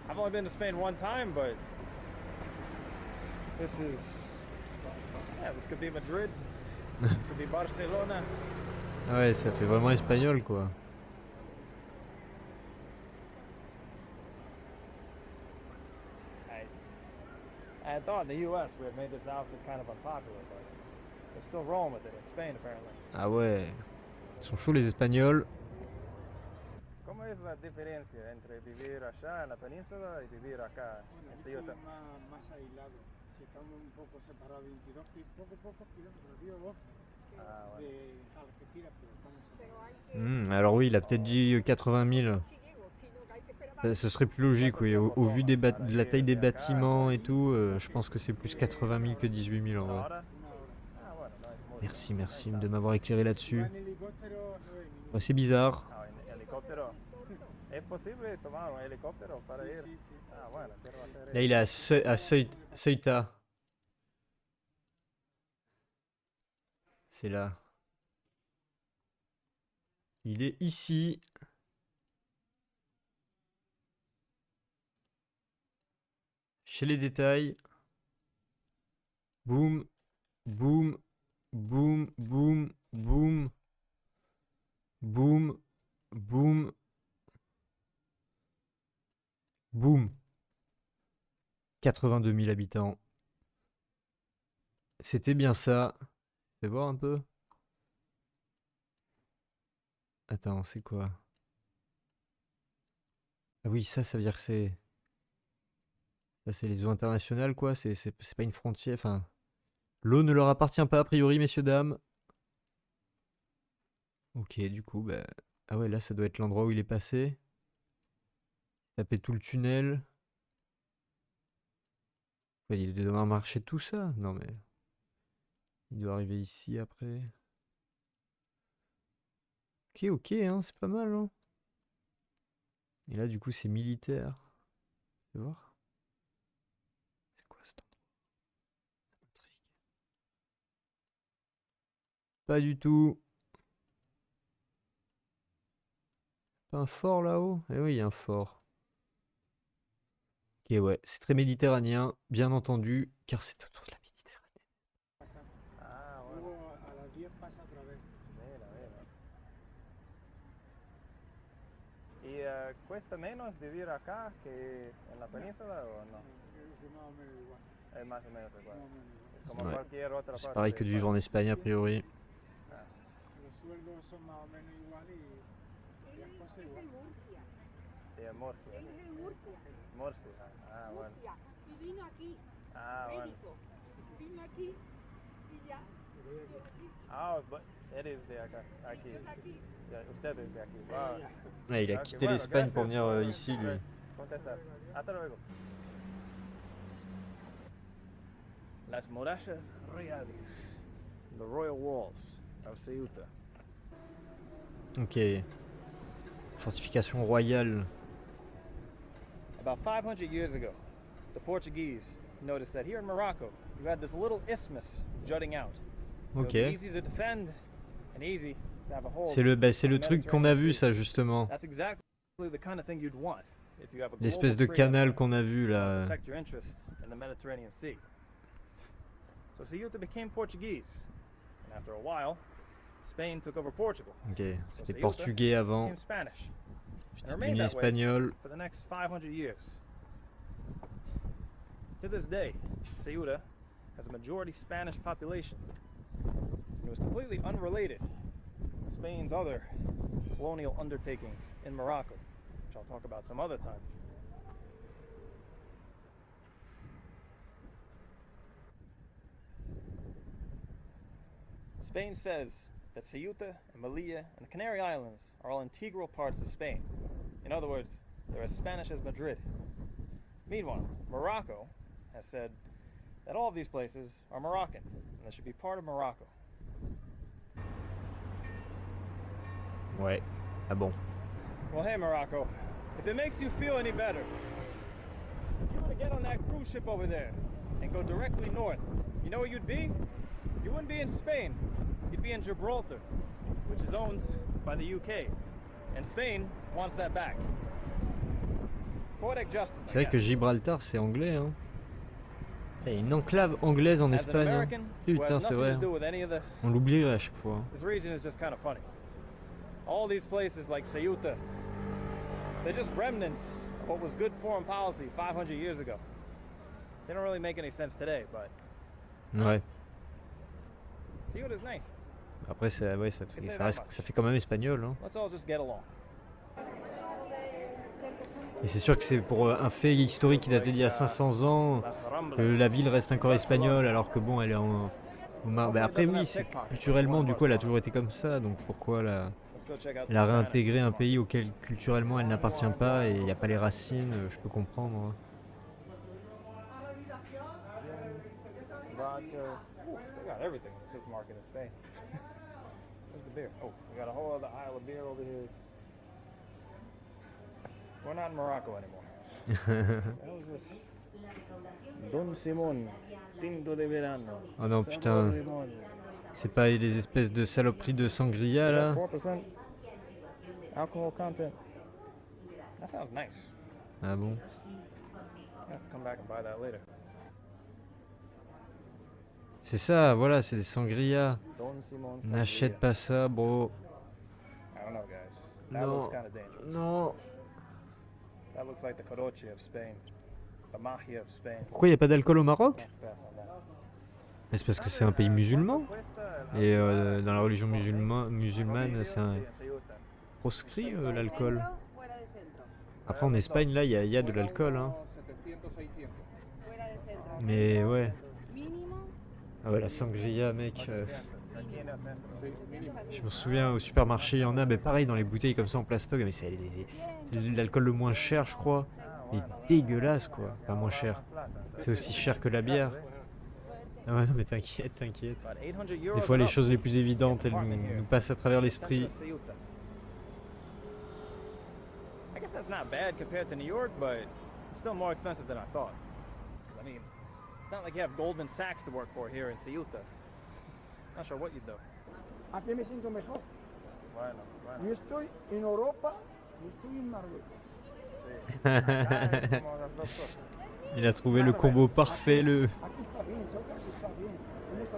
I've only been to Spain one time, but this is, yeah, this could be Madrid. This could be Barcelona. Ah ouais, ça fait vraiment espagnol quoi. I thought in the US we had made this outfit kind of unpopular, but they're still rolling with it in Spain apparently. Ah ouais. Ils sont chauds les Espagnols. ¿Cómo es la diferencia entre vivir allá en la península y vivir acá en Ceuta? Más aislado. Si estamos un poco separados, 22 pocos kilómetros, 10 o 12 de Algeciras, pero estamos separados. Alors oui, il a peut-être dit 80 000. Ce serait plus logique, oui. Au vu de la taille des bâtiments et tout, je pense que c'est plus 80 000 que 18 000 en vrai. Merci, merci de m'avoir éclairé là-dessus. Ouais, c'est bizarre. Là, il est à Ceuta. C'est là. Il est ici. Chez les détails. Boum, boum, boum, boum, boum, boum, boum, boum. 82 000 habitants. C'était bien ça. Fais voir un peu. Attends, c'est quoi? Ah oui, ça veut dire que c'est... Ça, c'est les eaux internationales, quoi. C'est pas une frontière. Enfin, l'eau ne leur appartient pas, a priori, messieurs, dames. Ok, du coup, bah... Ah ouais, là, ça doit être l'endroit où il est passé. Taper tout le tunnel. Ouais, il doit devoir marcher tout ça. Non, mais... Il doit arriver ici, après. Ok, hein, c'est pas mal, hein. Et là, du coup, c'est militaire. Tu vas voir. C'est quoi cet endroit? Ça m'intrigue. Pas du tout. Pas un fort là-haut? Eh oui, il y a un fort. Ok, ouais, c'est très méditerranéen, bien entendu, car c'est autour de la Méditerranée. Ah, Luego a las 10 pasa otra vez. ¿Y cuesta menos vivir acá que en la península o no? Es más o menos igual. Es más o menos igual. Es como Ouais. cualquier otra C'est parte pareil de que de vivre en Espagne, a priori. Los sueldos son más o menos iguales y las cosas iguales. Sí, en Murcia. Él es de Murcia. Murcia. Ah, bueno. Murcia. Y vino aquí. Ah, bueno. Médico. Vino aquí y ya. Ah, eres de acá, aquí. Ya, usted es de aquí. Wow. Ouais, il a Ok, quitté bueno, l'Espagne pour gracias venir por ici, lui. contestar. Hasta luego. Las murallas reales. The Royal Walls of Ceuta. Ok. Fortification royale. About 500 years ago, the Portuguese noticed that here in Morocco, you had this little isthmus jutting out. Ok. It was easy to defend and easy to have a hold. C'est le on the truc qu'on a vu, Mediterranean ça, Sea. justement. That's exactly the kind of thing you'd want if you have a L'espèce de global trade canal outlet qu'on a vu, to là. protect your interest in the Mediterranean Sea. So Ceuta became Portuguese, and after a while, Spain took over Portugal. Ok, So c'était Ceuta portugais avant. became Spanish, Puis and c'est remained devenu that way espagnol. for the next 500 years. To this day, Ceuta has a majority Spanish population. It was completely unrelated to Spain's other colonial undertakings in Morocco, which I'll talk about some other time. Spain says that Ceuta and Melilla and the Canary Islands are all integral parts of Spain. In other words, they're as Spanish as Madrid. Meanwhile, Morocco has said that all of these places are Moroccan and they should be part of Morocco. Ouais. Ah bon. Well, hey, Morocco. If it makes you feel any better, you want to get on that cruise ship over there and go directly north. You know where you'd be? You wouldn't be in Spain. You'd be in Gibraltar, which is owned by the UK. And Spain wants that back. Poetic justice. C'est vrai que Gibraltar, c'est anglais, hein. Il y a une enclave anglaise en Espagne. Hein. Putain, c'est vrai. Hein. On l'oublierait à chaque fois. Hein. This region is just kind of funny. All these places like Ceuta, they're just remnants of what was good foreign policy 500 years ago. They don't really make any sense today, but ouais. Ceuta is nice. Après, ouais, ça fait quand même espagnol. Hein. Let's all just get along. Et c'est sûr que c'est pour un fait historique qui datait d'il y a 500 ans que la ville reste encore espagnole alors que bon, elle est en... Bah après oui, culturellement du coup elle a toujours été comme ça, donc pourquoi elle a réintégré un pays auquel culturellement elle n'appartient pas et il n'y a pas les racines, je peux comprendre. We're not in Morocco anymore. Don Simon, Tinto de Verano. Oh non putain, c'est pas des espèces de saloperies de sangria là? 4% alcohol content. That sounds nice. Ah bon? I have to come back and buy that later. C'est ça, voilà, c'est des sangria. N'achète pas ça, bro. I don't know, guys. That looks kind of dangerous. Non. That looks like the Coroche of Spain. The Mahia of Spain. Pourquoi il n'y a pas d'alcool au Maroc? C'est parce que c'est un pays musulman. Et dans la religion musulmane, c'est proscrit l'alcool. Après en Espagne, là, il y a de l'alcool. Hein. Mais ouais. Ah ouais, la sangria, mec. Je me souviens au supermarché, il y en a, mais pareil dans les bouteilles comme ça en plastoc, mais c'est l'alcool le moins cher, je crois. Il est dégueulasse, quoi. Pas moins cher. C'est aussi cher que la bière. Ah ouais, non, mais t'inquiète, t'inquiète. Des fois, les choses les plus évidentes, elles nous passent à travers l'esprit. I guess that's not bad compared to New York, but it's still more expensive than I thought. I mean, it's not like you have Goldman Sachs to work for here in Ceuta. Not sure what you'd do. Aquí me siento mejor. Bueno. Yo estoy en Europa, yo estoy en Marruecos. Il a trouvé le combo parfait, le...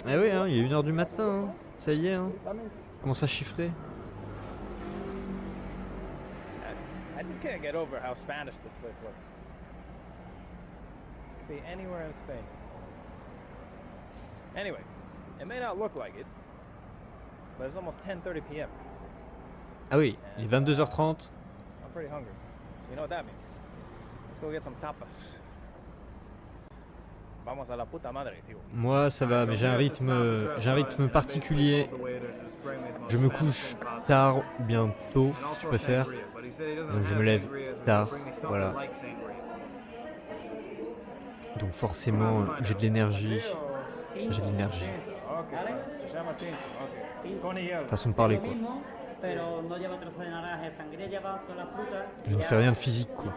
Ah ouais, hein, il est 1h du matin, hein. Ça y est, hein. Il commence à chiffrer. I just can't get over how Spanish this place looks. It could be anywhere in Spain. Anyway, it may not look like it, but it's almost 10:30 p.m. Ah oui, il est 22h30. I'm pretty hungry. So you know what that means? Let's go get some tapas. Vamos a la puta madre, tío. Moi, ça va, mais j'ai un rythme particulier. Je me couche tard ou bien tôt, si tu préfères. Donc je me lève tard, voilà. Donc forcément, j'ai de l'énergie. J'ai de l'énergie. Façon de parler, quoi. Je ne fais rien de physique, quoi.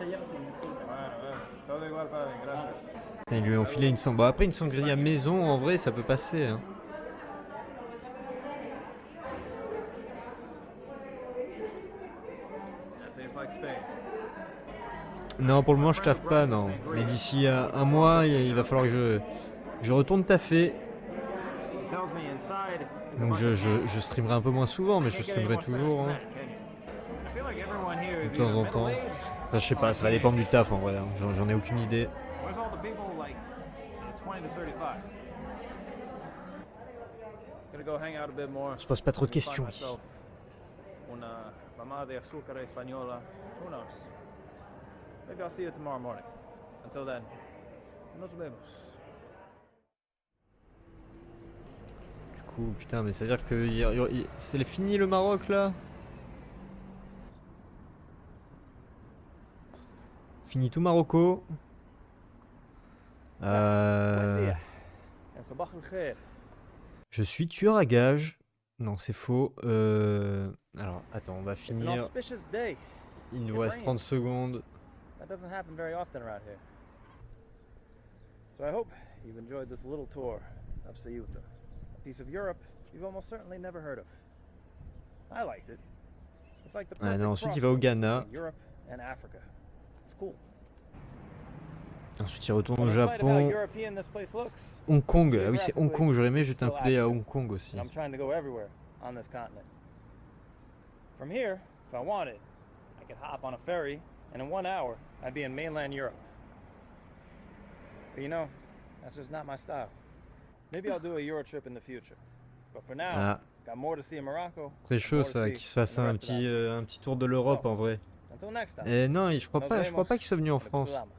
Putain, il lui a enfilé une sangria. Bon, après, une sangria maison, en vrai, ça peut passer. Hein. Non, pour le moment, je taffe pas, non. Mais d'ici un mois, il va falloir que je retourne taffer. Donc je streamerai un peu moins souvent, mais je streamerai toujours. Hein. De temps en temps. Enfin, je sais pas, ça va dépendre du taf en vrai. Hein. J'en ai aucune idée. On se pose pas trop de questions ici. Maybe I'll see you tomorrow morning. Until then, nos vemos. Du coup, putain, mais c'est à dire que c'est fini le Maroc là? Fini tout Marocco. Je suis tueur à gages Non, c'est faux. Alors, attends, on va It's an finir. auspicious day. Il nous It reste 30 rains. secondes. That doesn't happen very often around here. So I hope you've enjoyed this little tour of Ceuta, a piece of Europe you've almost certainly never heard of. I liked it. It's like the Ah perfect non, ensuite il va au crossroads Ghana. between Europe and Africa. It's cool. Ensuite il retourne But au in spite of how Japon. European this place looks, Hong Kong. Ah oui, c'est Hong geographically, Kong. J'aurais aimé it's jeter un still coup d'œil à Africa. Hong Kong aussi. And I'm trying to go everywhere on this continent. From here, if I wanted, I could hop on a ferry, and in 1 hour, I'd be in mainland Europe. But you know, that's just not my style. Maybe I'll do a Euro trip in the future. But for now, Ah, got more to see in Morocco. très and chaud more to ça, see qu'il se fasse in the un rest of petit, Africa. un petit tour de l'Europe en vrai. Until next time. Et non, je crois Nos pas vemos. qu'il soit venu en France. Salama.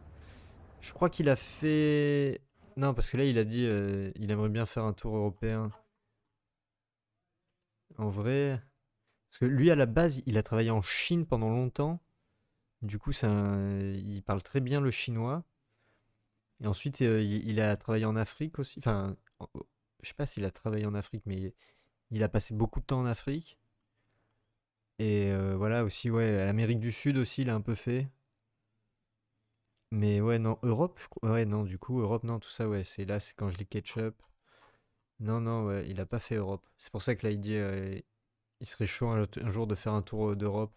Je crois qu'il a fait. Non, parce que là il a dit il aimerait bien faire un tour européen. En vrai. Parce que lui à la base il a travaillé en Chine pendant longtemps. Du coup il parle très bien le chinois. Et ensuite il a travaillé en Afrique aussi. Enfin, je sais pas s'il a travaillé en Afrique, mais il a passé beaucoup de temps en Afrique. Et voilà aussi, ouais, l'Amérique du Sud aussi, il a un peu fait. Mais ouais, non, Europe, ouais, non, du coup, Europe, non, tout ça, ouais, c'est là, c'est quand je lis Ketchup. Non, non, ouais, il a pas fait Europe. C'est pour ça que là, il dit, il serait chaud un jour de faire un tour d'Europe.